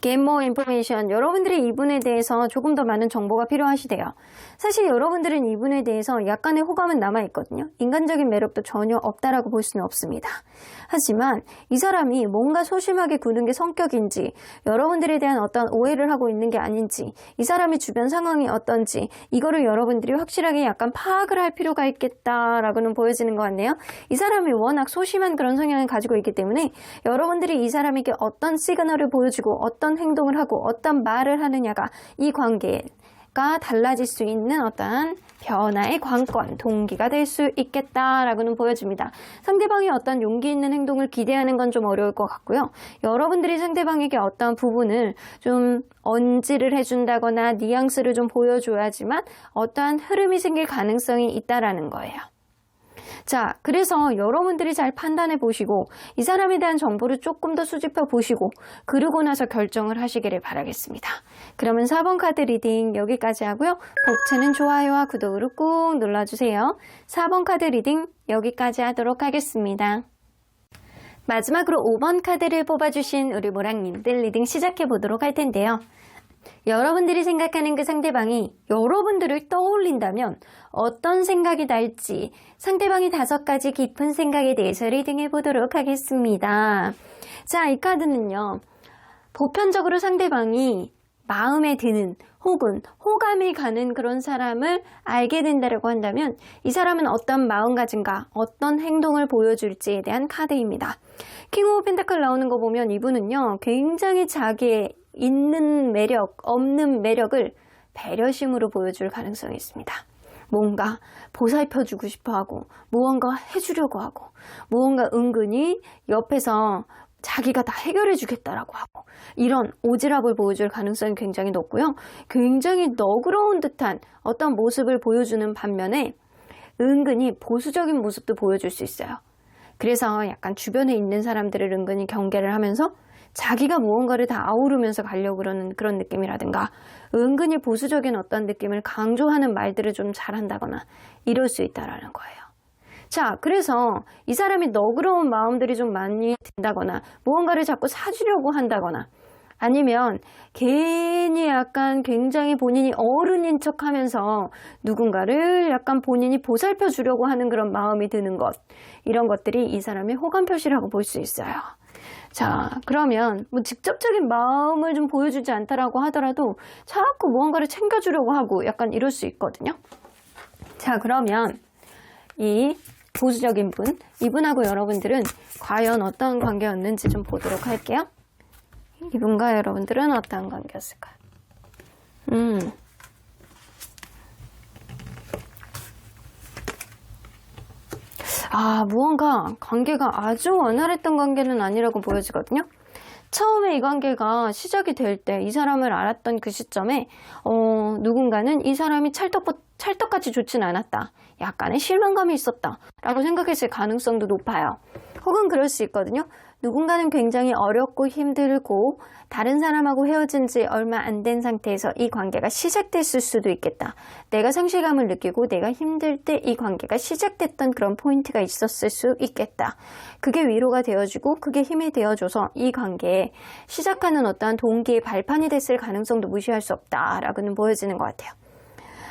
Get more information. 여러분들이 이분에 대해서 조금 더 많은 정보가 필요하시대요. 사실 여러분들은 이분에 대해서 약간의 호감은 남아있거든요. 인간적인 매력도 전혀 없다라고 볼 수는 없습니다. 하지만 이 사람이 뭔가 소심하게 구는 게 성격인지 여러분들에 대한 어떤 오해를 하고 있는 게 아닌지 이 사람의 주변 상황이 어떤지 이거를 여러분들이 확실하게 약간 파악을 할 필요가 있겠다라고는 보여지는 것 같네요. 이 사람이 워낙 소심한 그런 성향을 가지고 있기 때문에 여러분들이 이 사람에게 어떤 시그널을 보여주고 어떤 행동을 하고 어떤 말을 하느냐가 이 관계가 달라질 수 있는 어떤 변화의 관건, 동기가 될 수 있겠다라고는 보여집니다. 상대방이 어떤 용기 있는 행동을 기대하는 건 좀 어려울 것 같고요. 여러분들이 상대방에게 어떤 부분을 좀 언지를 해준다거나 뉘앙스를 좀 보여줘야지만 어떠한 흐름이 생길 가능성이 있다라는 거예요. 자, 그래서 여러분들이 잘 판단해 보시고 이 사람에 대한 정보를 조금 더 수집해 보시고 그러고 나서 결정을 하시기를 바라겠습니다. 그러면 4번 카드 리딩 여기까지 하고요. 복채는 좋아요와 구독으로 꾹 눌러주세요. 4번 카드 리딩 여기까지 하도록 하겠습니다. 마지막으로 5번 카드를 뽑아주신 우리 모랑님들 리딩 시작해 보도록 할 텐데요. 여러분들이 생각하는 그 상대방이 여러분들을 떠올린다면 어떤 생각이 날지 상대방이 5가지 깊은 생각에 대해서 리딩해 보도록 하겠습니다. 자, 이 카드는요. 보편적으로 상대방이 마음에 드는 혹은 호감이 가는 그런 사람을 알게 된다고 한다면 이 사람은 어떤 마음가짐과 어떤 행동을 보여줄지에 대한 카드입니다. 킹 오브 펜타클 나오는 거 보면 이분은요. 굉장히 자기의 있는 매력, 없는 매력을 배려심으로 보여줄 가능성이 있습니다. 뭔가 보살펴주고 싶어하고 무언가 해주려고 하고 무언가 은근히 옆에서 자기가 다 해결해 주겠다라고 하고 이런 오지랖을 보여줄 가능성이 굉장히 높고요. 굉장히 너그러운 듯한 어떤 모습을 보여주는 반면에 은근히 보수적인 모습도 보여줄 수 있어요. 그래서 약간 주변에 있는 사람들을 은근히 경계를 하면서 자기가 무언가를 다 아우르면서 가려고 그러는 그런 느낌이라든가 은근히 보수적인 어떤 느낌을 강조하는 말들을 좀 잘한다거나 이럴 수 있다라는 거예요. 자, 그래서 이 사람이 너그러운 마음들이 좀 많이 든다거나 무언가를 자꾸 사주려고 한다거나 아니면 괜히 약간 굉장히 본인이 어른인 척하면서 누군가를 약간 본인이 보살펴 주려고 하는 그런 마음이 드는 것 이런 것들이 이 사람의 호감 표시라고 볼 수 있어요. 자, 그러면 뭐 직접적인 마음을 좀 보여주지 않다라고 하더라도 자꾸 무언가를 챙겨주려고 하고 약간 이럴 수 있거든요. 자, 그러면 이 보수적인 분, 이분하고 여러분들은 과연 어떤 관계였는지 좀 보도록 할게요. 이분과 여러분들은 어떤 관계였을까요? 무언가 관계가 아주 원활했던 관계는 아니라고 보여지거든요. 처음에 이 관계가 시작이 될 때 이 사람을 알았던 그 시점에 누군가는 이 사람이 찰떡같이 좋진 않았다. 약간의 실망감이 있었다. 라고 생각했을 가능성도 높아요. 혹은 그럴 수 있거든요. 누군가는 굉장히 어렵고 힘들고 다른 사람하고 헤어진 지 얼마 안 된 상태에서 이 관계가 시작됐을 수도 있겠다. 내가 상실감을 느끼고 내가 힘들 때 이 관계가 시작됐던 그런 포인트가 있었을 수 있겠다. 그게 위로가 되어주고 그게 힘이 되어줘서 이 관계에 시작하는 어떠한 동기의 발판이 됐을 가능성도 무시할 수 없다라고는 보여지는 것 같아요.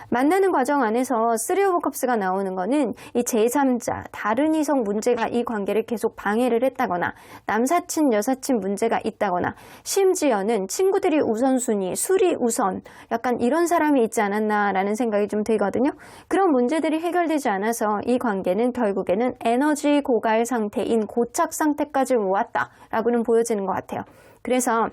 만나는 과정 안에서 3 오브 컵스가 나오는 거는 이 제3자, 다른 이성 문제가 이 관계를 계속 방해를 했다거나 남사친, 여사친 문제가 있다거나 심지어는 친구들이 우선순위, 술이 우선 약간 이런 사람이 있지 않았나라는 생각이 좀 들거든요. 그런 문제들이 해결되지 않아서 이 관계는 결국에는 에너지 고갈 상태인 고착 상태까지 왔다라고는 보여지는 것 같아요. 그래서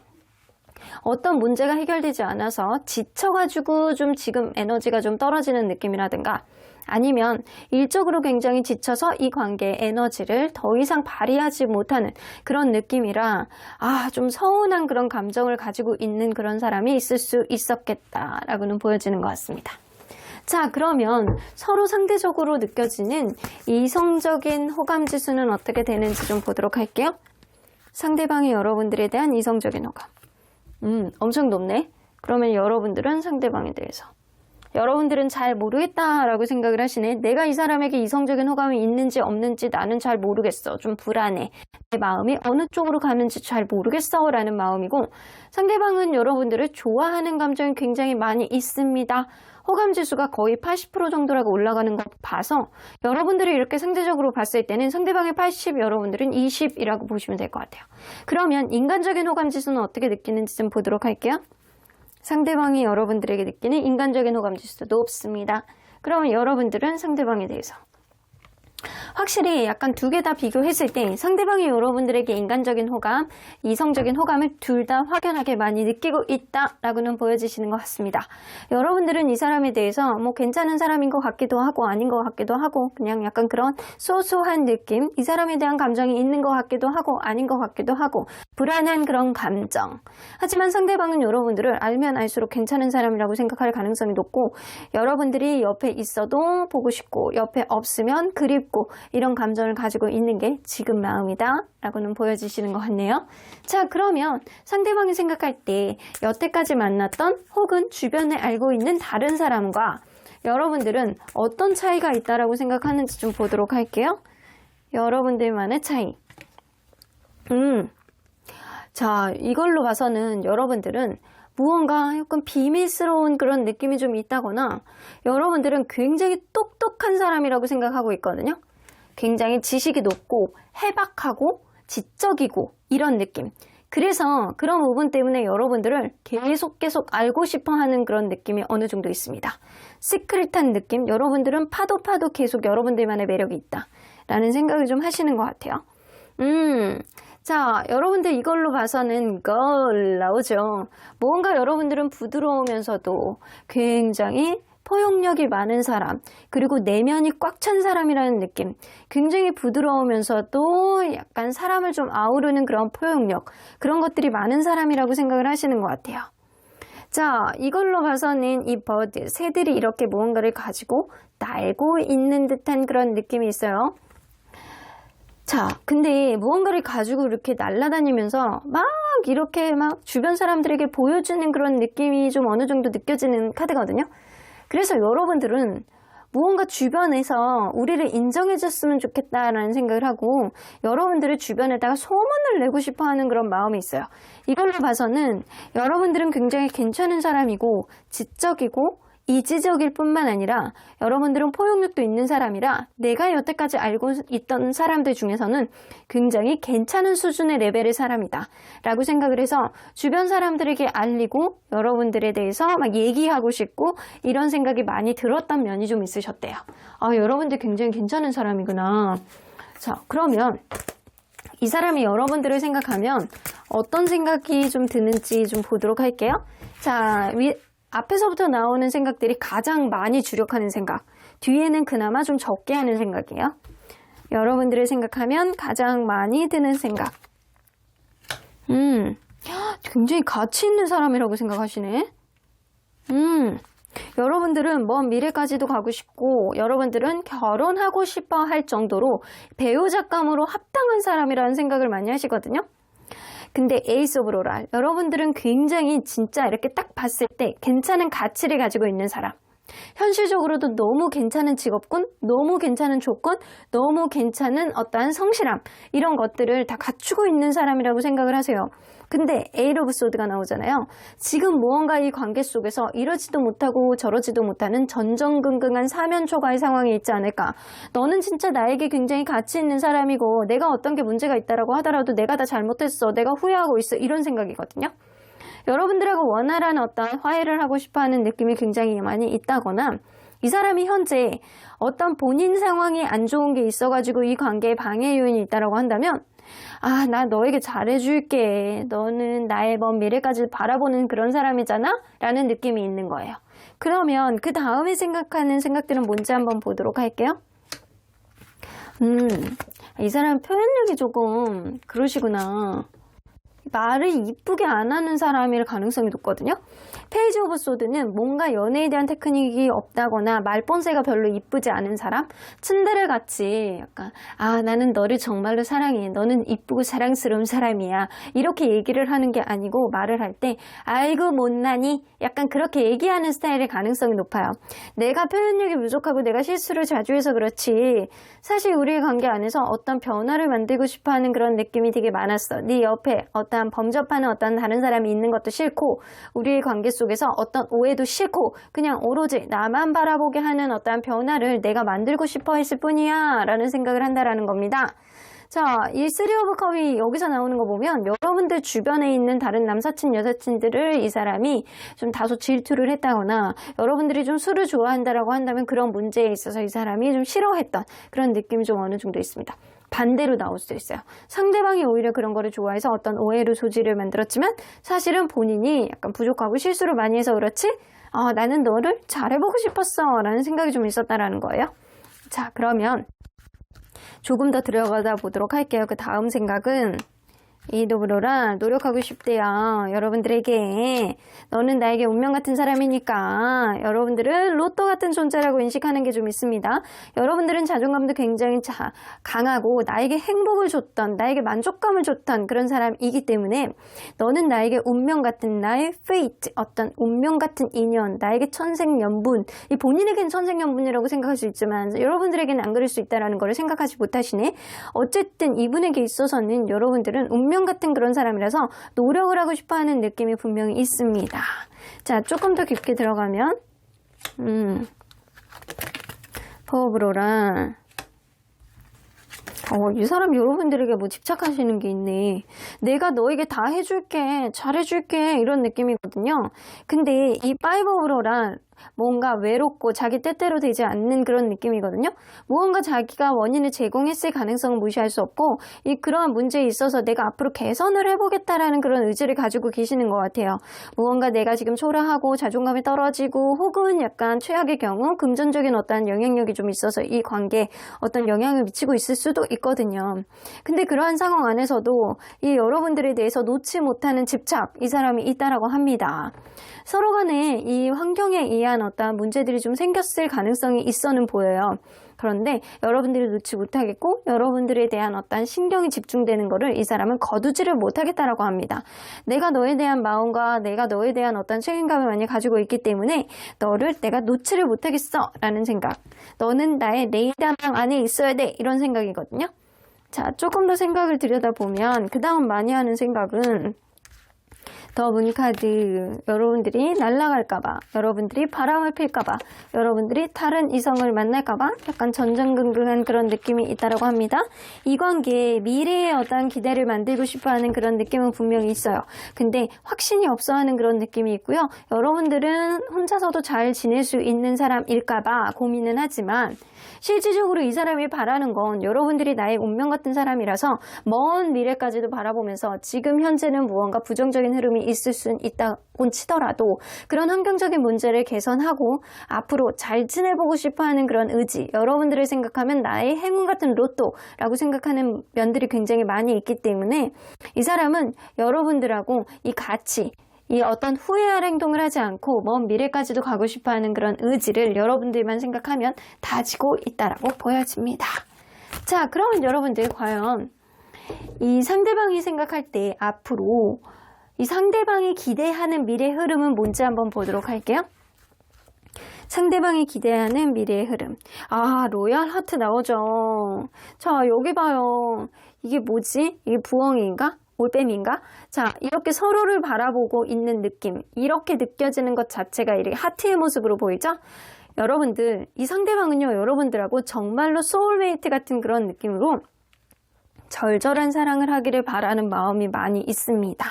어떤 문제가 해결되지 않아서 지쳐가지고 좀 지금 에너지가 좀 떨어지는 느낌이라든가 아니면 일적으로 굉장히 지쳐서 이 관계의 에너지를 더 이상 발휘하지 못하는 그런 느낌이라 좀 서운한 그런 감정을 가지고 있는 그런 사람이 있을 수 있었겠다라고는 보여지는 것 같습니다. 자, 그러면 서로 상대적으로 느껴지는 이성적인 호감 지수는 어떻게 되는지 좀 보도록 할게요. 상대방이 여러분들에 대한 이성적인 호감. 엄청 높네. 그러면 여러분들은 상대방에 대해서 여러분들은 잘 모르겠다라고 생각을 하시네. 내가 이 사람에게 이성적인 호감이 있는지 없는지 나는 잘 모르겠어. 좀 불안해. 내 마음이 어느 쪽으로 가는지 잘 모르겠어 라는 마음이고, 상대방은 여러분들을 좋아하는 감정이 굉장히 많이 있습니다. 호감 지수가 거의 80% 정도라고 올라가는 거 봐서 여러분들이 이렇게 상대적으로 봤을 때는 상대방의 80, 여러분들은 20이라고 보시면 될 것 같아요. 그러면 인간적인 호감 지수는 어떻게 느끼는지 좀 보도록 할게요. 상대방이 여러분들에게 느끼는 인간적인 호감 지수도 높습니다. 그러면 여러분들은 상대방에 대해서 확실히 약간 두 개 다 비교했을 때 상대방이 여러분들에게 인간적인 호감, 이성적인 호감을 둘 다 확연하게 많이 느끼고 있다라고는 보여지시는 것 같습니다. 여러분들은 이 사람에 대해서 뭐 괜찮은 사람인 것 같기도 하고 아닌 것 같기도 하고 그냥 약간 그런 소소한 느낌, 이 사람에 대한 감정이 있는 것 같기도 하고 아닌 것 같기도 하고 불안한 그런 감정. 하지만 상대방은 여러분들을 알면 알수록 괜찮은 사람이라고 생각할 가능성이 높고, 여러분들이 옆에 있어도 보고 싶고 옆에 없으면 그립고 이런 감정을 가지고 있는 게 지금 마음이다 라고는 보여지시는 것 같네요. 자, 그러면 상대방이 생각할 때 여태까지 만났던 혹은 주변에 알고 있는 다른 사람과 여러분들은 어떤 차이가 있다라고 생각하는지 좀 보도록 할게요. 여러분들만의 차이. 자, 이걸로 봐서는 여러분들은 무언가 약간 비밀스러운 그런 느낌이 좀 있다거나 여러분들은 굉장히 똑똑한 사람이라고 생각하고 있거든요. 굉장히 지식이 높고 해박하고 지적이고 이런 느낌. 그래서 그런 부분 때문에 여러분들을 계속 알고 싶어하는 그런 느낌이 어느 정도 있습니다. 시크릿한 느낌, 여러분들은 파도 계속 여러분들만의 매력이 있다 라는 생각을 좀 하시는 것 같아요. 자, 여러분들 이걸로 봐서는 걸 나오죠. 뭔가 여러분들은 부드러우면서도 굉장히 포용력이 많은 사람, 그리고 내면이 꽉 찬 사람이라는 느낌. 굉장히 부드러우면서도 약간 사람을 좀 아우르는 그런 포용력, 그런 것들이 많은 사람이라고 생각을 하시는 것 같아요. 자, 이걸로 봐서는 이 버드, 새들이 이렇게 무언가를 가지고 날고 있는 듯한 그런 느낌이 있어요. 자, 근데 무언가를 가지고 이렇게 날아다니면서 막 이렇게 막 주변 사람들에게 보여주는 그런 느낌이 좀 어느 정도 느껴지는 카드거든요. 그래서 여러분들은 무언가 주변에서 우리를 인정해줬으면 좋겠다라는 생각을 하고 여러분들의 주변에다가 소문을 내고 싶어하는 그런 마음이 있어요. 이걸로 봐서는 여러분들은 굉장히 괜찮은 사람이고 지적이고 이지적일 뿐만 아니라 여러분들은 포용력도 있는 사람이라 내가 여태까지 알고 있던 사람들 중에서는 굉장히 괜찮은 수준의 레벨의 사람이다 라고 생각을 해서 주변 사람들에게 알리고 여러분들에 대해서 막 얘기하고 싶고 이런 생각이 많이 들었던 면이 좀 있으셨대요. 여러분들 굉장히 괜찮은 사람이구나. 자, 그러면 이 사람이 여러분들을 생각하면 어떤 생각이 좀 드는지 좀 보도록 할게요. 자, 앞에서부터 나오는 생각들이 가장 많이 주력하는 생각, 뒤에는 그나마 좀 적게 하는 생각이에요. 여러분들을 생각하면 가장 많이 드는 생각. 굉장히 가치 있는 사람이라고 생각하시네. 여러분들은 먼 미래까지도 가고 싶고 여러분들은 결혼하고 싶어 할 정도로 배우자감으로 합당한 사람이라는 생각을 많이 하시거든요. 근데 에이스 오브 로랄, 여러분들은 굉장히 진짜 이렇게 딱 봤을 때 괜찮은 가치를 가지고 있는 사람, 현실적으로도 너무 괜찮은 직업군, 너무 괜찮은 조건, 너무 괜찮은 어떠한 성실함, 이런 것들을 다 갖추고 있는 사람이라고 생각을 하세요. 근데 에잇 오브 소드가 나오잖아요. 지금 무언가 이 관계 속에서 이러지도 못하고 저러지도 못하는 전전긍긍한 사면초가의 상황에 있지 않을까. 너는 진짜 나에게 굉장히 가치 있는 사람이고 내가 어떤 게 문제가 있다라고 하더라도 내가 다 잘못했어, 내가 후회하고 있어, 이런 생각이거든요. 여러분들하고 원활한 어떤 화해를 하고 싶어하는 느낌이 굉장히 많이 있다거나 이 사람이 현재 어떤 본인 상황이 안 좋은 게 있어가지고 이 관계에 방해 요인이 있다라고 한다면 나 너에게 잘해줄게. 너는 나의 먼 미래까지 바라보는 그런 사람이잖아? 라는 느낌이 있는 거예요. 그러면 그 다음에 생각하는 생각들은 뭔지 한번 보도록 할게요. 이 사람 표현력이 조금 그러시구나. 말을 이쁘게 안 하는 사람일 가능성이 높거든요. 페이지 오브 소드는 뭔가 연애에 대한 테크닉이 없다거나 말본새가 별로 이쁘지 않은 사람, 츤데레 같이 약간 나는 너를 정말로 사랑해, 너는 이쁘고 사랑스러운 사람이야, 이렇게 얘기를 하는 게 아니고 말을 할 때 아이고 못나니 약간 그렇게 얘기하는 스타일의 가능성이 높아요. 내가 표현력이 부족하고 내가 실수를 자주 해서 그렇지 사실 우리의 관계 안에서 어떤 변화를 만들고 싶어하는 그런 느낌이 되게 많았어. 네 옆에 어떠한 범접하는 어떤 다른 사람이 있는 것도 싫고 우리의 관계 속에서 어떤 오해도 싫고 그냥 오로지 나만 바라보게 하는 어떠한 변화를 내가 만들고 싶어 했을 뿐이야 라는 생각을 한다라는 겁니다. 자, 이 3 오브 컵이 여기서 나오는 거 보면 여러분들 주변에 있는 다른 남사친, 여사친들을 이 사람이 좀 다소 질투를 했다거나 여러분들이 좀 술을 좋아한다라고 한다면 그런 문제에 있어서 이 사람이 좀 싫어했던 그런 느낌이 좀 어느 정도 있습니다. 반대로 나올 수도 있어요. 상대방이 오히려 그런 거를 좋아해서 어떤 오해로 소지를 만들었지만 사실은 본인이 약간 부족하고 실수를 많이 해서 그렇지 나는 너를 잘해보고 싶었어 라는 생각이 좀 있었다라는 거예요. 자, 그러면 조금 더 들어가다 보도록 할게요. 그 다음 생각은 이도브로라 노력하고 싶대요. 여러분들에게 너는 나에게 운명 같은 사람이니까 여러분들은 로또 같은 존재라고 인식하는 게 좀 있습니다. 여러분들은 자존감도 굉장히 강하고 나에게 행복을 줬던, 나에게 만족감을 줬던 그런 사람이기 때문에 너는 나에게 운명 같은 나의 fate, 어떤 운명 같은 인연, 나에게 천생연분, 이 본인에게는 천생연분이라고 생각할 수 있지만 여러분들에게는 안 그럴 수 있다는 걸 생각하지 못하시네. 어쨌든 이분에게 있어서는 여러분들은 운명 같은 그런 사람이라서 노력을 하고 싶어하는 느낌이 분명히 있습니다. 자, 조금 더 깊게 들어가면 포브로라 이 사람 여러분들에게 뭐 집착하시는 게 있네. 내가 너에게 다 해줄게, 잘해줄게 이런 느낌이거든요. 근데 이 파이브 오브 로란 뭔가 외롭고 자기 뜻대로 되지 않는 그런 느낌이거든요. 무언가 자기가 원인을 제공했을 가능성은 무시할 수 없고 그러한 문제에 있어서 내가 앞으로 개선을 해보겠다라는 그런 의지를 가지고 계시는 것 같아요. 무언가 내가 지금 초라하고 자존감이 떨어지고 혹은 약간 최악의 경우 금전적인 어떤 영향력이 좀 있어서 이 관계에 어떤 영향을 미치고 있을 수도 있거든요. 근데 그러한 상황 안에서도 이 여러분들에 대해서 놓지 못하는 집착, 이 사람이 있다라고 합니다. 서로 간에 이 환경에 의한 어떤 문제들이 좀 생겼을 가능성이 있어는 보여요. 그런데 여러분들이 놓지 못하겠고 여러분들에 대한 어떤 신경이 집중되는 거를 이 사람은 거두지를 못하겠다라고 합니다. 내가 너에 대한 마음과 내가 너에 대한 어떤 책임감을 많이 가지고 있기 때문에 너를 내가 놓지를 못하겠어 라는 생각. 너는 나의 레이더망 안에 있어야 돼 이런 생각이거든요. 자, 조금 더 생각을 들여다보면 그 다음 많이 하는 생각은 더 문 카드, 여러분들이 날아갈까봐, 여러분들이 바람을 필까봐, 여러분들이 다른 이성을 만날까봐 약간 전전긍긍한 그런 느낌이 있다고 합니다. 이 관계에 미래의 어떤 기대를 만들고 싶어하는 그런 느낌은 분명히 있어요. 근데 확신이 없어하는 그런 느낌이 있고요. 여러분들은 혼자서도 잘 지낼 수 있는 사람일까봐 고민은 하지만 실질적으로 이 사람이 바라는 건 여러분들이 나의 운명 같은 사람이라서 먼 미래까지도 바라보면서 지금 현재는 무언가 부정적인 흐름이 있을 수 있다고 치더라도 그런 환경적인 문제를 개선하고 앞으로 잘 지내보고 싶어하는 그런 의지, 여러분들을 생각하면 나의 행운 같은 로또라고 생각하는 면들이 굉장히 많이 있기 때문에 이 사람은 여러분들하고 이 가치, 이 어떤 후회할 행동을 하지 않고 먼 미래까지도 가고 싶어하는 그런 의지를 여러분들만 생각하면 다지고 있다라고 보여집니다. 자, 그러면 여러분들 과연 이 상대방이 생각할 때 앞으로 이 상대방이 기대하는 미래 흐름은 뭔지 한번 보도록 할게요. 상대방이 기대하는 미래의 흐름. 아, 로얄 하트 나오죠. 자, 여기 봐요. 이게 뭐지? 이게 부엉이인가? 올빼미인가? 자, 이렇게 서로를 바라보고 있는 느낌, 이렇게 느껴지는 것 자체가 이렇게 하트의 모습으로 보이죠? 여러분들, 이 상대방은요, 여러분들하고 정말로 소울메이트 같은 그런 느낌으로 절절한 사랑을 하기를 바라는 마음이 많이 있습니다.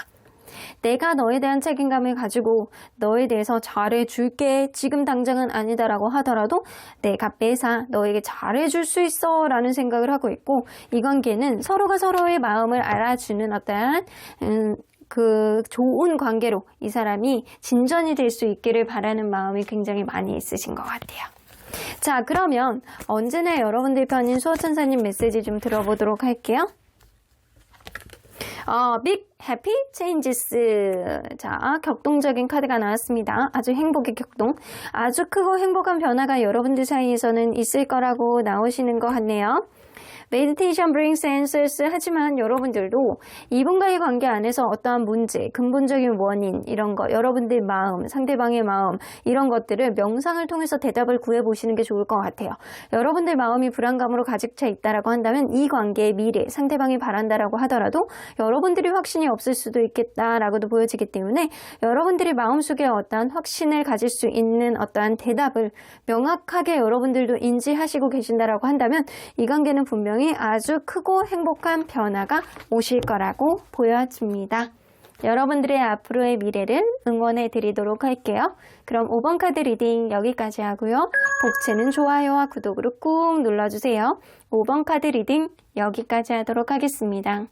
내가 너에 대한 책임감을 가지고 너에 대해서 잘해줄게, 지금 당장은 아니다라고 하더라도 내가 빼사 너에게 잘해줄 수 있어 라는 생각을 하고 있고, 이 관계는 서로가 서로의 마음을 알아주는 어떠한 그 좋은 관계로 이 사람이 진전이 될 수 있기를 바라는 마음이 굉장히 많이 있으신 것 같아요. 자, 그러면 언제나 여러분들 편인 수호천사님 메시지 좀 들어보도록 할게요. Big Happy Changes. 자, 격동적인 카드가 나왔습니다. 아주 행복의 격동. 아주 크고 행복한 변화가 여러분들 사이에서는 있을 거라고 나오시는 것 같네요. Meditation brings answers. 하지만 여러분들도 이분과의 관계 안에서 어떠한 문제, 근본적인 원인, 이런 거, 여러분들 마음, 상대방의 마음, 이런 것들을 명상을 통해서 대답을 구해보시는 게 좋을 것 같아요. 여러분들 마음이 불안감으로 가득 차 있다라고 한다면 이 관계의 미래, 상대방이 바란다라고 하더라도 여러분들이 확신이 없을 수도 있겠다라고도 보여지기 때문에 여러분들이 마음속에 어떠한 확신을 가질 수 있는 어떠한 대답을 명확하게 여러분들도 인지하시고 계신다라고 한다면 이 관계는 분명히 아주 크고 행복한 변화가 오실 거라고 보여집니다. 여러분들의 앞으로의 미래를 응원해 드리도록 할게요. 그럼 5번 카드 리딩 여기까지 하고요. 복채는 좋아요와 구독으로 꾹 눌러주세요. 5번 카드 리딩 여기까지 하도록 하겠습니다.